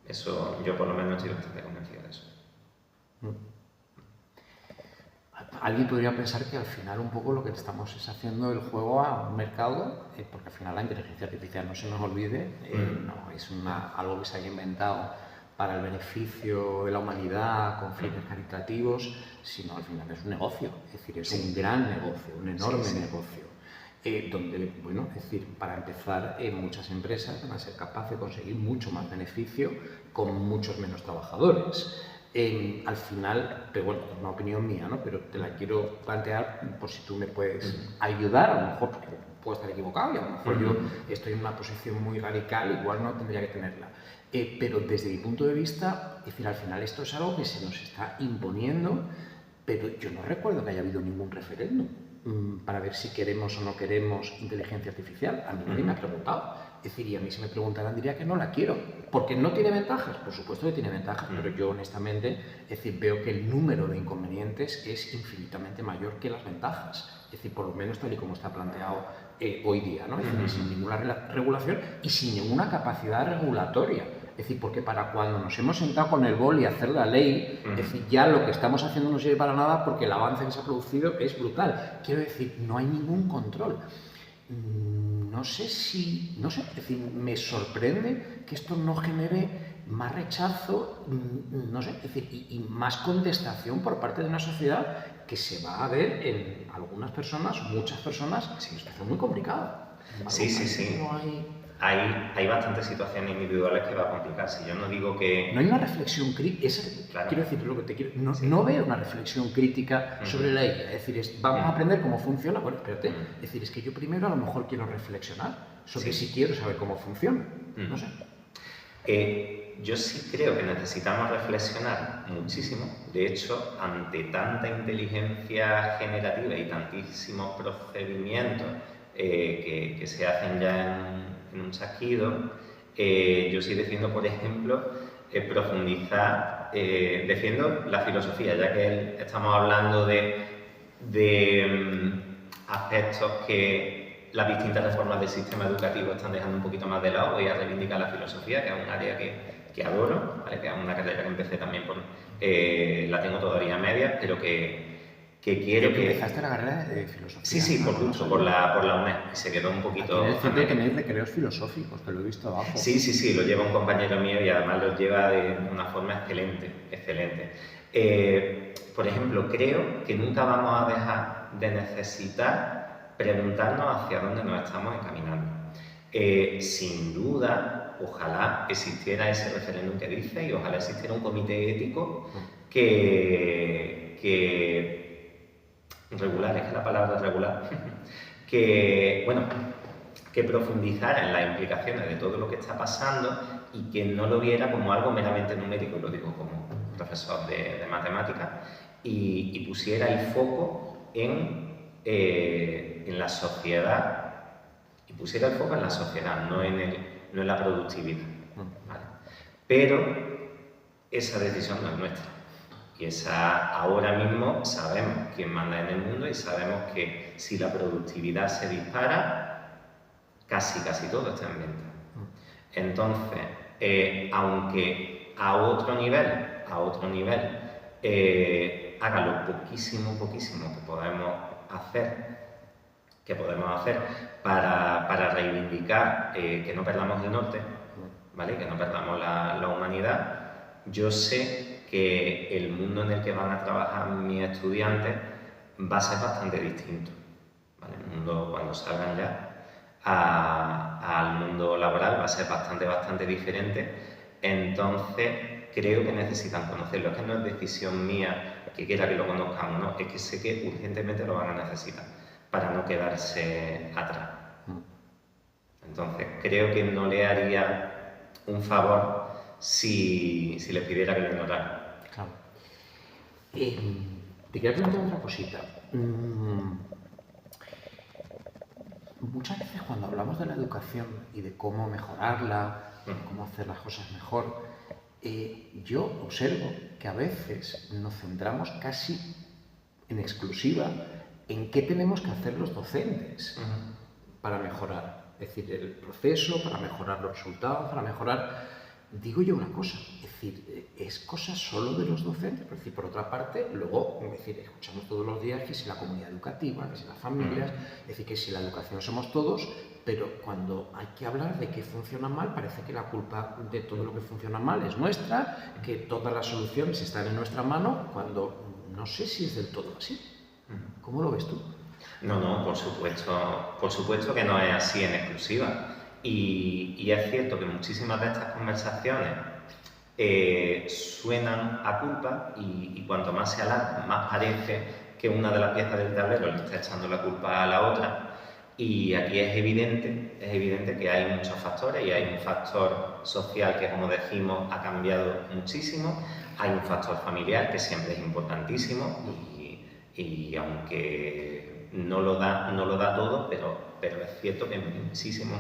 Eso, yo por lo menos estoy bastante convencido de eso. Alguien podría pensar que al final un poco lo que estamos es haciendo el juego a un mercado, porque al final la inteligencia artificial, no se nos olvide, no es algo que se haya inventado para el beneficio de la humanidad, con fines caritativos, sino al final es un negocio, es decir, es un gran negocio, un enorme negocio, donde, bueno, es decir, para empezar, muchas empresas van a ser capaces de conseguir mucho más beneficio con muchos menos trabajadores. Al final, pero bueno, es una opinión mía, ¿no? Pero te la quiero plantear por si tú me puedes ayudar, a lo mejor porque puedo estar equivocado y a lo mejor yo estoy en una posición muy radical, igual no tendría que tenerla. Pero desde mi punto de vista, es decir, al final esto es algo que se nos está imponiendo, pero yo no recuerdo que haya habido ningún referéndum para ver si queremos o no queremos inteligencia artificial. A mí nadie me ha preguntado. Es decir, y a mí si me preguntaran diría que no la quiero, porque no tiene ventajas, por supuesto que tiene ventajas, pero yo honestamente, es decir, veo que el número de inconvenientes es infinitamente mayor que las ventajas, es decir, por lo menos tal y como está planteado hoy día, ¿no? Es decir, sin ninguna regulación y sin ninguna capacidad regulatoria. Es decir, porque para cuando nos hemos sentado con el boli a hacer la ley, es decir, ya lo que estamos haciendo no sirve para nada porque el avance que se ha producido es brutal. Quiero decir, no hay ningún control. No sé, es decir, me sorprende que esto no genere más rechazo, no sé, es decir, y más contestación por parte de una sociedad que se va a ver en algunas personas, muchas personas, en una situación muy complicada. Sí. No hay bastantes situaciones individuales que va a complicar. Si yo no digo que... No hay una reflexión crítica, claro. Quiero decir, lo que te quiero, no veo una reflexión crítica sobre la IA. Es decir, vamos a aprender cómo funciona. Bueno, espérate, es decir, es que yo primero a lo mejor quiero reflexionar sobre si quiero saber cómo funciona. No sé. Yo sí creo que necesitamos reflexionar muchísimo. De hecho, ante tanta inteligencia generativa y tantísimos procedimientos que se hacen ya en un chasquido, yo sí defiendo, por ejemplo, profundizar, defiendo la filosofía, ya que estamos hablando de aspectos que las distintas reformas del sistema educativo están dejando un poquito más de lado. Voy a reivindicar la filosofía, que es un área que adoro, ¿vale? Que es una carrera que empecé también la tengo todavía media, pero que quiero que... ¿Empezaste la carrera de filosofía? Sí, por la UNED, y se quedó un poquito... Aquí en el centro tenéis recreos filosóficos, que lo he visto abajo. Sí, lo lleva un compañero mío y además lo lleva de una forma excelente. Por ejemplo, creo que nunca vamos a dejar de necesitar preguntarnos hacia dónde nos estamos encaminando. Sin duda, ojalá existiera ese referéndum que dice y ojalá existiera un comité ético que regular, es que la palabra regular, que profundizara en las implicaciones de todo lo que está pasando y que no lo viera como algo meramente numérico, lo digo como profesor de matemáticas, y pusiera el foco en la sociedad, no en la productividad. ¿Vale? Pero esa decisión no es nuestra. Y ahora mismo sabemos quién manda en el mundo y sabemos que si la productividad se dispara, casi todo está en venta. Entonces, aunque a otro nivel, haga lo poquísimo que podemos hacer para reivindicar que no perdamos el norte, ¿vale? Que no perdamos la humanidad. Yo sé que el mundo en el que van a trabajar mis estudiantes va a ser bastante distinto, ¿vale? El mundo, cuando salgan ya al mundo laboral, va a ser bastante diferente. Entonces, creo que necesitan conocerlo. Es que no es decisión mía que quiera que lo conozcan o no, es que sé que urgentemente lo van a necesitar para no quedarse atrás. Entonces, creo que no le haría un favor si les pidiera que lo ignoraran. Claro. Te quiero preguntar otra cosita. Muchas veces cuando hablamos de la educación y de cómo mejorarla, cómo hacer las cosas mejor, yo observo que a veces nos centramos casi en exclusiva en qué tenemos que hacer los docentes para mejorar. Es decir, el proceso, para mejorar los resultados, para mejorar... Digo yo una cosa, es decir, es cosa solo de los docentes, es decir, por otra parte, luego, es decir, escuchamos todos los días que si la comunidad educativa, que si las familias, es decir, que si la educación somos todos, pero cuando hay que hablar de qué funciona mal, parece que la culpa de todo lo que funciona mal es nuestra, que todas las soluciones están en nuestra mano, cuando no sé si es del todo así. ¿Cómo lo ves tú? No, por supuesto que no es así en exclusiva. Y es cierto que muchísimas de estas conversaciones suenan a culpa y cuanto más se alarga, más parece que una de las piezas del tablero le está echando la culpa a la otra. Y aquí es evidente que hay muchos factores y hay un factor social que, como decimos, ha cambiado muchísimo. Hay un factor familiar que siempre es importantísimo y aunque no lo da todo, pero es cierto que muchísimos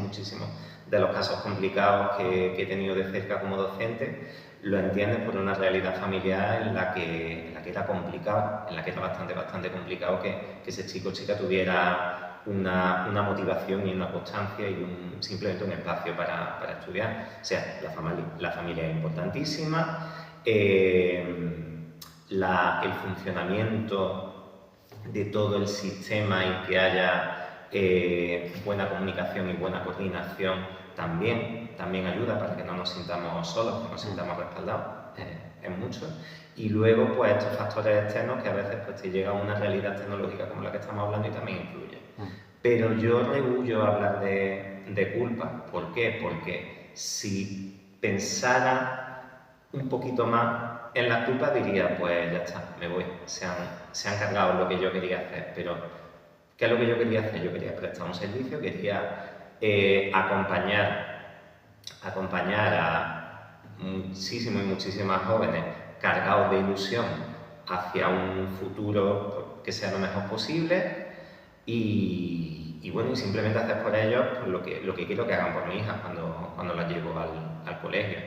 de los casos complicados que he tenido de cerca como docente lo entiendes por una realidad familiar en la que era complicado, en la que era bastante complicado que ese chico o chica tuviera una motivación y una constancia y simplemente un espacio para estudiar. O sea, la familia es importantísima, el funcionamiento de todo el sistema y que haya buena comunicación y buena coordinación también ayuda para que no nos sintamos solos, que nos sintamos respaldados en mucho. Y luego, pues, estos factores externos que a veces pues, te llega a una realidad tecnológica como la que estamos hablando y también influye. Pero yo rehuyo hablar de culpa. ¿Por qué? Porque si pensara un poquito más en la culpa, diría, pues ya está, me voy. Se han cargado lo que yo quería hacer. Pero, ¿qué es lo que yo quería hacer? Yo quería prestar un servicio, quería acompañar a muchísimas jóvenes cargados de ilusión hacia un futuro que sea lo mejor posible y bueno, y simplemente hacer por ellos lo que quiero que hagan por mi hija cuando la llevo al colegio.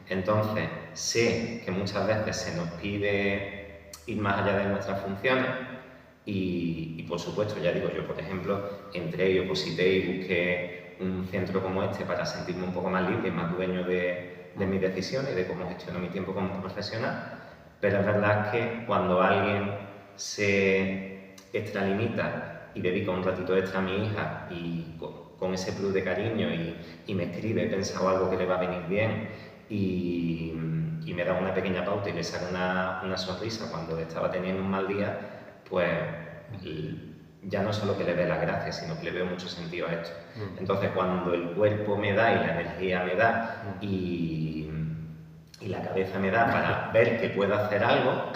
Entonces, sé que muchas veces se nos pide ir más allá de nuestras funciones y por supuesto, ya digo, yo por ejemplo entré y oposité y busqué un centro como este para sentirme un poco más libre y más dueño de mis decisiones y de cómo gestiono mi tiempo como profesional, pero es verdad que cuando alguien se extralimita y dedica un ratito extra a mi hija y con ese plus de cariño y me escribe, he pensado algo que le va a venir bien y me da una pequeña pauta y le saca una sonrisa cuando estaba teniendo un mal día, pues ya no solo que le dé las gracias, sino que le veo mucho sentido a esto. Entonces, cuando el cuerpo me da y la energía me da y la cabeza me da para ver que puedo hacer algo,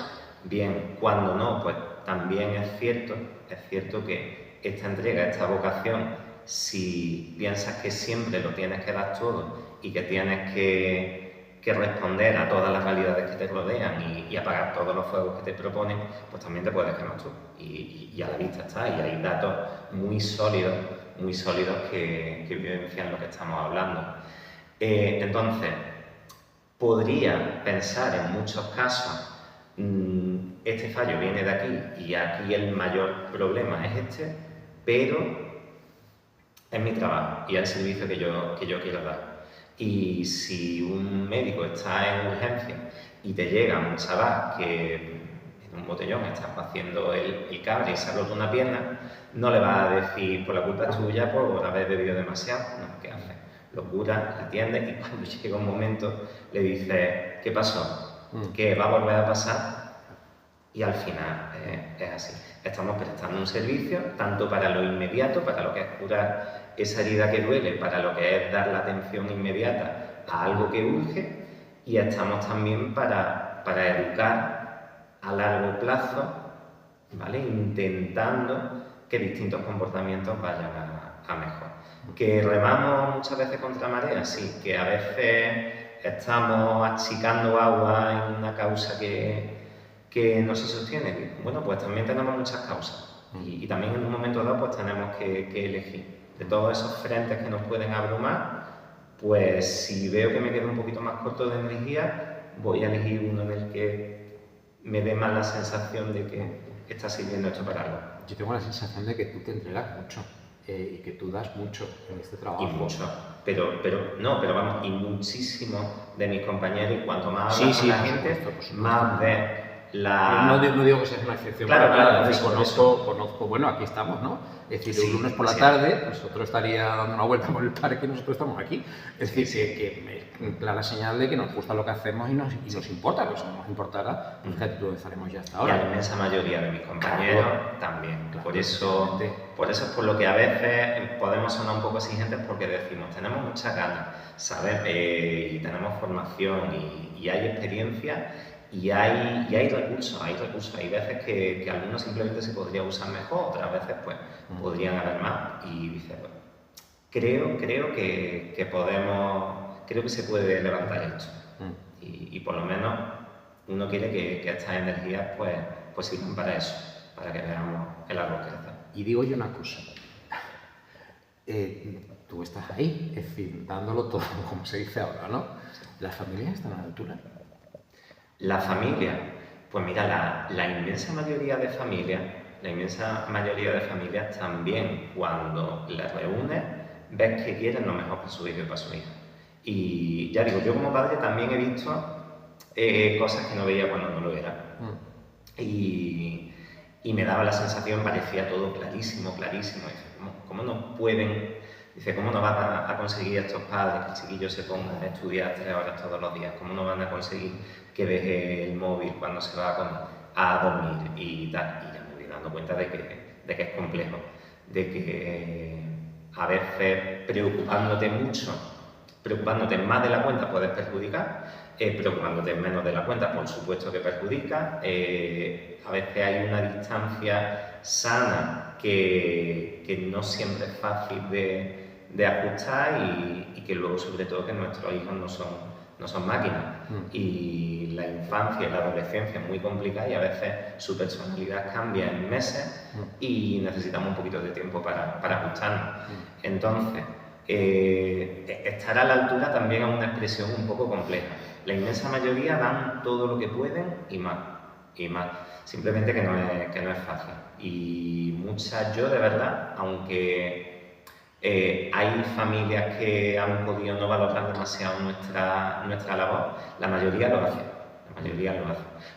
bien, cuando no, pues también es cierto que esta entrega, esta vocación, si piensas que siempre lo tienes que dar todo y que tienes que responder a todas las realidades que te rodean y apagar todos los fuegos que te proponen, pues también te puedes quemar tú. Y a la vista está, y hay datos muy sólidos que evidencian lo que estamos hablando. Entonces, podría pensar en muchos casos, este fallo viene de aquí y aquí el mayor problema es este, pero es mi trabajo y es el servicio que yo quiero dar. Y si un médico está en urgencia y te llega un chaval que en un botellón está haciendo el cable y se ha roto una pierna, no le va a decir, por la culpa es tuya por haber bebido demasiado. No, ¿qué hace? Lo cura, la atiende y cuando llega un momento le dice, ¿qué pasó? ¿Qué va a volver a pasar? Y al final es así. Estamos prestando un servicio tanto para lo inmediato, para lo que es curar esa herida que duele, para lo que es dar la atención inmediata a algo que urge, y estamos también para educar a largo plazo, ¿vale? Intentando que distintos comportamientos vayan a mejor. Que remamos muchas veces contra marea, sí, que a veces estamos achicando agua en una causa que no se sostiene. Bueno, pues también tenemos muchas causas y también en un momento dado pues tenemos que elegir. De todos esos frentes que nos pueden abrumar, pues si veo que me quedo un poquito más corto de energía, voy a elegir uno en el que me dé más la sensación de que está sirviendo esto para algo. Yo tengo la sensación de que tú te entregas mucho y que tú das mucho en este trabajo. Y mucho, pero vamos, y muchísimo de mis compañeros, y cuanto más hablas con la gente, por supuesto. más ves No digo que sea una excepción. Claro, conozco, bueno, aquí estamos, ¿no? Es decir, sí, un lunes por la tarde, pues otro estaría dando una vuelta por el parque y nosotros estamos aquí. Es decir, que es clara señal de que nos gusta lo que hacemos y nos importa, pues si no nos importara, pues fíjate, lo estaremos ya hasta ahora. Y a la inmensa mayoría de mis compañeros también. Claro, por eso es por lo que a veces podemos sonar un poco exigentes, porque decimos, tenemos muchas ganas, ¿sabes? Y tenemos formación y hay experiencia. Y hay recursos, hay veces que algunos simplemente se podría usar mejor, otras veces pues podrían haber más y viceversa. Creo que podemos, creo que se puede levantar esto y por lo menos uno quiere que estas energías pues sirvan para eso, para que veamos el árbol crecer. Y digo yo una cosa, tú estás ahí, es decir, dándolo todo, como se dice ahora, ¿no? ¿Las familias están a la altura? La familia, pues mira, la inmensa mayoría de familias La inmensa mayoría de familias también, cuando las reúnes, ves que quieren lo mejor para su hijo y para su hija. Y ya digo, yo como padre también he visto cosas que no veía cuando no lo era. Y me daba la sensación, parecía todo clarísimo, clarísimo. Dice, ¿cómo no pueden? Dice, ¿cómo no van a conseguir estos padres que el chiquillo se ponga a estudiar 3 horas todos los días? ¿Cómo no van a conseguir que deje el móvil cuando se va a dormir y tal? Y ya me voy dando cuenta de que es complejo, de que a veces preocupándote mucho, preocupándote más de la cuenta puedes perjudicar, preocupándote menos de la cuenta, por supuesto que perjudica. A veces hay una distancia sana que no siempre es fácil de ajustar y que luego, sobre todo, que nuestros hijos no son máquinas. Y la infancia y la adolescencia es muy complicada y a veces su personalidad cambia en meses y necesitamos un poquito de tiempo para ajustarnos. Entonces, estar a la altura también es una expresión un poco compleja. La inmensa mayoría dan todo lo que pueden y más. Simplemente que no es fácil. Y muchas, yo de verdad, aunque hay familias que han podido no valorar demasiado nuestra labor, la mayoría lo hace.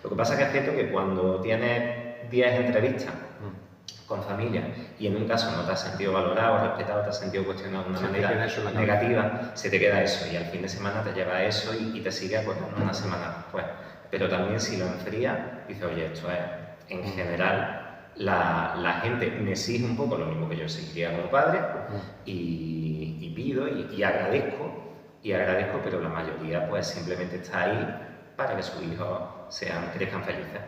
Lo que pasa es que es cierto que cuando tienes 10 entrevistas con familias y en un caso no te has sentido valorado, respetado, te has sentido cuestionado de una manera negativa, se te queda eso y al fin de semana te lleva eso y te sigue acordando una semana después. Pero también si lo enfrías, dices, oye, esto es, en general, la gente me exige un poco lo mismo que yo exigiría como padre y pido y agradezco, pero la mayoría pues simplemente está ahí para que sus hijos crezcan felices.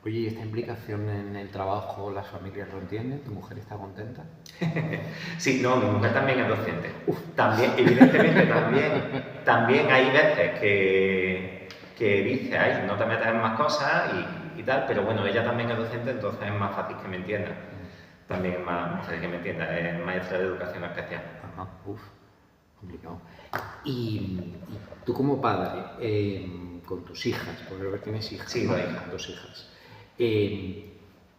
Oye, ¿y esta implicación en el trabajo, las familias lo entienden? ¿Tu mujer está contenta? Sí, no, mi mujer también es docente. También, evidentemente, también hay veces que dice, ay, no te metas en más cosas y tal, pero bueno, ella también es docente, entonces es más fácil que me entienda. También es más fácil que me entienda, es maestra de educación especial. Ajá, complicado. Y tú como padre, con tus hijas, porque creo que tienes hijas. Sí, ¿no? 2 hijas.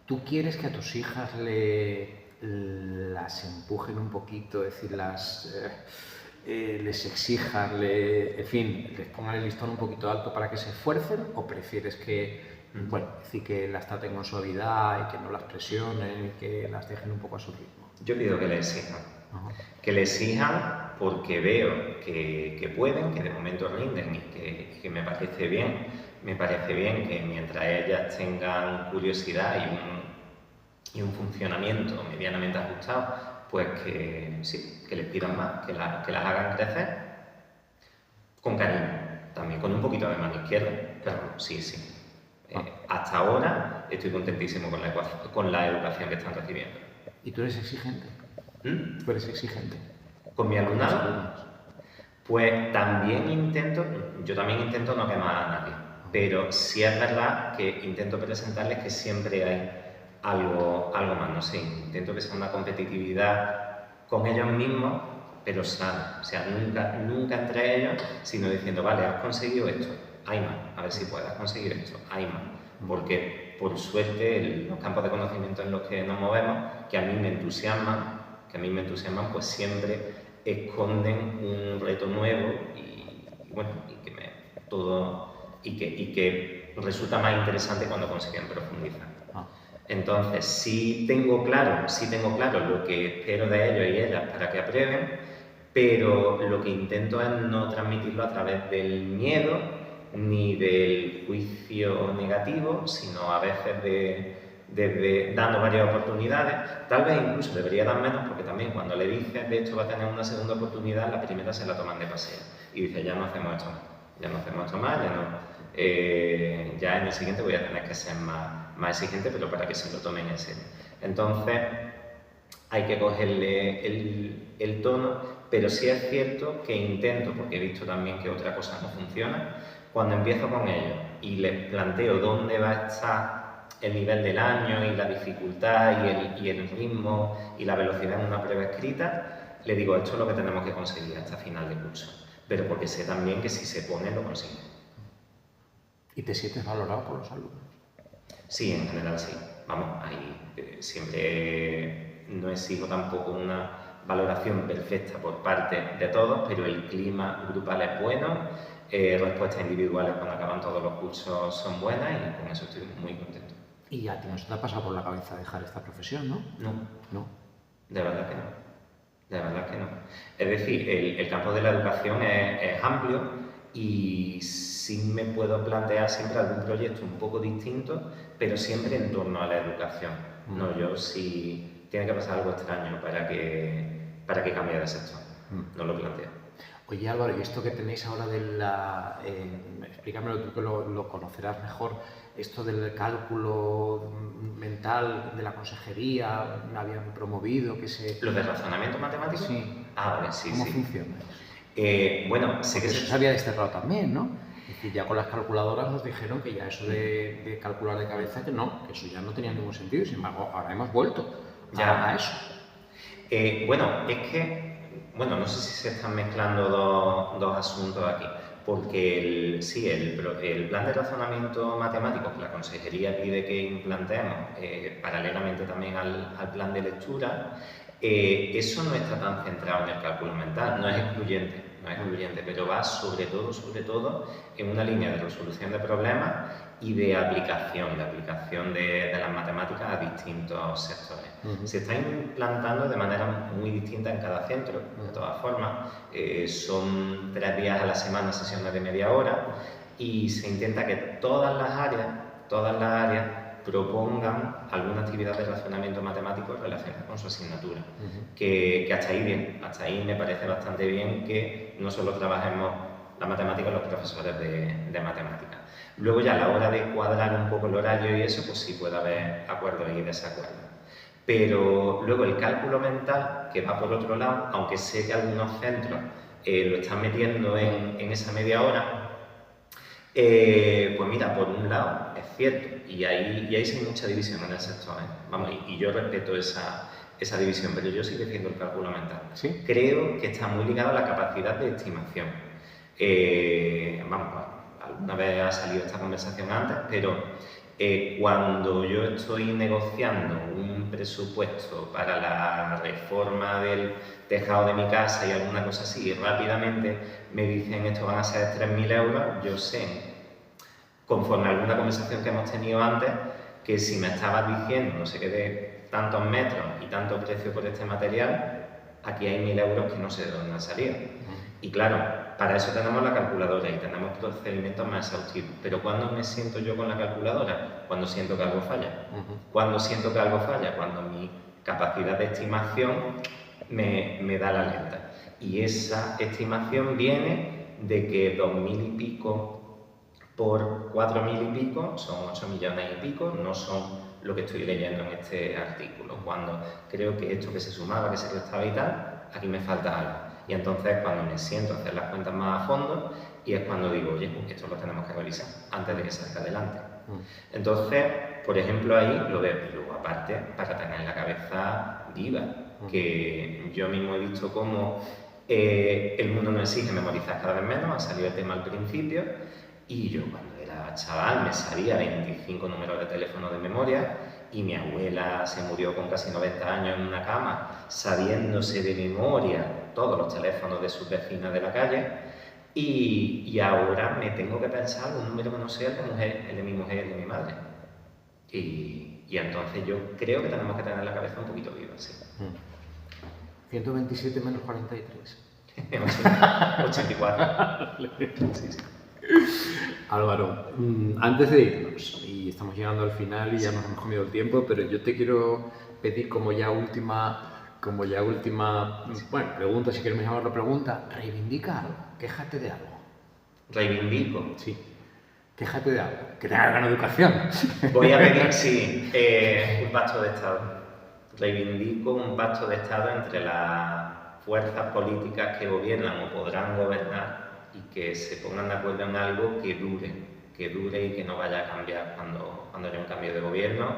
¿Tú quieres que a tus hijas las empujen un poquito, es decir, les exijan, en fin, les pongan el listón un poquito alto para que se esfuercen, o prefieres que, decir, que las traten con suavidad y que no las presionen y que las dejen un poco a su ritmo? Yo pido que les exijan. Que les exijan porque veo que pueden, que de momento rinden y que me parece bien. Me parece bien que mientras ellas tengan curiosidad y un funcionamiento medianamente ajustado, pues que les pidan más, que las hagan crecer con cariño, también con un poquito de mano izquierda, pero sí. Hasta ahora estoy contentísimo con la educación que están recibiendo. ¿Y tú eres exigente? ¿Tú eres exigente? ¿Con mi alumnado? Pues yo también intento no quemar a nadie, pero sí es verdad que intento presentarles que siempre hay algo más, no sé, intento que sea una competitividad con ellos mismos, pero sana, o sea, nunca entre ellos, sino diciendo, vale, has conseguido esto, hay más, a ver si puedes conseguir esto, hay más, porque por suerte los campos de conocimiento en los que nos movemos, que a mí me entusiasman, pues siempre esconden un reto nuevo y que resulta más interesante cuando consiguen profundizar. Entonces, sí tengo claro lo que espero de ellos y ellas para que aprueben, pero lo que intento es no transmitirlo a través del miedo ni del juicio negativo, sino a veces dando varias oportunidades. Tal vez incluso debería dar menos, porque también cuando le dices de hecho va a tener una segunda oportunidad, la primera se la toman de paseo y dice, ya no hacemos esto más, ya en el siguiente voy a tener que ser más exigente, pero para que se lo tomen en serio. Entonces hay que cogerle el tono, pero sí es cierto que intento, porque he visto también que otra cosa no funciona, cuando empiezo con ellos y les planteo dónde va a estar el nivel del año y la dificultad y el ritmo y la velocidad en una prueba escrita, le digo, esto es lo que tenemos que conseguir hasta final de curso, pero porque sé también que si se pone lo consigue. ¿Y te sientes valorado por los alumnos? Sí, en general sí, vamos, ahí siempre no exijo tampoco una valoración perfecta por parte de todos, pero el clima grupal es bueno, respuestas individuales cuando acaban todos los cursos son buenas y con eso estoy muy contento. Y a ti no se te ha pasado por la cabeza dejar esta profesión, ¿no? No, No. de verdad que no. De verdad que no. Es decir, el campo de la educación es amplio y sí me puedo plantear siempre algún proyecto un poco distinto, pero siempre en torno a la educación. No, yo sí tiene que pasar algo extraño para que cambie de sector. No lo planteo. Oye Álvaro, y esto que tenéis ahora de la... explícamelo tú que lo conocerás mejor, esto del cálculo mental de la consejería, me habían promovido que se... ¿Lo de razonamiento matemático? Sí. Ah, vale, sí, ¿Cómo sí. funciona? Bueno, sé que eso se había desterrado también, ¿no? Es decir, ya con las calculadoras nos dijeron que ya eso de calcular de cabeza, que no, que eso ya no tenía ningún sentido, sin embargo, ahora hemos vuelto a eso. Bueno, es que, no sé si se están mezclando dos asuntos aquí, porque el plan de razonamiento matemático que la consejería pide que implantemos, paralelamente también al plan de lectura, eso no está tan centrado en el cálculo mental, no es excluyente, pero va sobre todo en una línea de resolución de problemas y de aplicación de las matemáticas a distintos sectores. Se está implantando de manera muy distinta en cada centro, de todas formas. Son 3 días a la semana, sesiones de media hora, y se intenta que todas las áreas propongan alguna actividad de razonamiento matemático relacionada con su asignatura. Que hasta ahí me parece bastante bien que no solo trabajemos la matemática los profesores de matemáticas. Luego ya a la hora de cuadrar un poco el horario y eso, pues sí puede haber acuerdos y desacuerdos. Pero luego el cálculo mental, que va por otro lado, aunque sé que algunos centros lo están metiendo en esa media hora, pues mira, por un lado, es cierto, y ahí sí hay mucha división en el sector, vamos, y yo respeto esa división, pero yo sigo haciendo el cálculo mental. ¿Sí? Creo que está muy ligado a la capacidad de estimación. Alguna vez ha salido esta conversación antes, pero cuando yo estoy negociando un presupuesto para la reforma del tejado de mi casa y alguna cosa así, y rápidamente me dicen esto van a ser 3.000 euros, yo sé, conforme a alguna conversación que hemos tenido antes, que si me estabas diciendo no sé qué de tantos metros y tanto precio por este material, aquí hay 1.000 euros que no sé de dónde han salido. Y claro, para eso tenemos la calculadora y tenemos procedimientos más exhaustivos. Pero ¿cuándo me siento yo con la calculadora? Cuando siento que algo falla. ¿Cuándo siento que algo falla? Cuando mi capacidad de estimación me da la alerta. Y esa estimación viene de que 2.000 y pico por 4.000 y pico son 8 millones y pico, no son lo que estoy leyendo en este artículo. Cuando creo que esto que se sumaba, que se restaba y tal, aquí me falta algo. Y entonces cuando me siento a hacer las cuentas más a fondo y es cuando digo, oye, pues esto lo tenemos que revisar antes de que salga adelante. Entonces, por ejemplo, ahí lo veo. Y luego aparte, para tener la cabeza viva, que yo mismo he visto cómo el mundo no exige memorizar cada vez menos, ha salido el tema al principio, y yo cuando era chaval me sabía 25 números de teléfono de memoria, y mi abuela se murió con casi 90 años en una cama, sabiéndose de memoria todos los teléfonos de sus vecinas de la calle, y ahora me tengo que pensar un número que no sea el de mi mujer y el de mi madre. Y entonces yo creo que tenemos que tener la cabeza un poquito viva, sí. 127 menos 43. 84. Sí. Álvaro, antes de irnos, y estamos llegando al final y ya nos hemos comido el tiempo, pero yo te quiero pedir como ya última, pregunta, si quieres llamarlo pregunta, reivindica algo, quéjate de algo. ¿Reivindico? Sí, quéjate de algo, que tenga gran educación. Voy a pedir, sí, un pacto de Estado. Reivindico un pacto de Estado entre las fuerzas políticas que gobiernan o podrán gobernar y que se pongan de acuerdo en algo que dure y que no vaya a cambiar cuando haya un cambio de gobierno,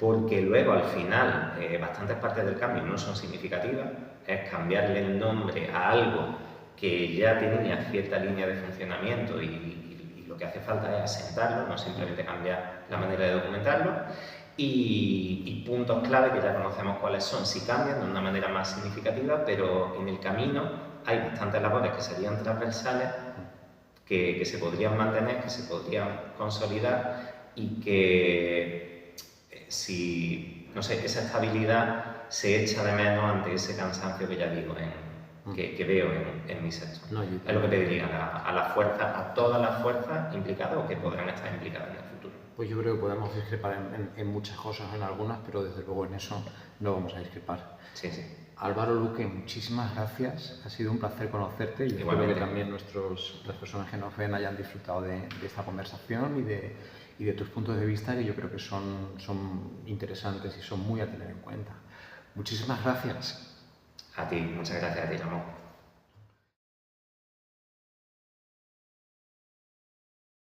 porque luego al final bastantes partes del cambio no son significativas, es cambiarle el nombre a algo que ya tenía cierta línea de funcionamiento y lo que hace falta es asentarlo, no simplemente cambiar la manera de documentarlo. y puntos clave que ya conocemos cuáles son. Sí cambian de una manera más significativa, pero en el camino hay bastantes labores que serían transversales, que se podrían mantener, que se podrían consolidar y que si, no sé, esa estabilidad se echa de menos ante ese cansancio que ya digo, que veo en mi sector. No, es lo que pediría a las fuerzas, a todas las fuerzas implicadas o que podrán estar implicadas en el futuro. Pues yo creo que podemos discrepar en muchas cosas, en algunas, pero desde luego en eso no vamos a discrepar. Sí, sí. Álvaro Luque, muchísimas gracias. Ha sido un placer conocerte y espero que también las personas que nos ven hayan disfrutado de esta conversación y de tus puntos de vista, que yo creo que son interesantes y son muy a tener en cuenta. Muchísimas gracias. A ti, muchas gracias a ti, Ramón.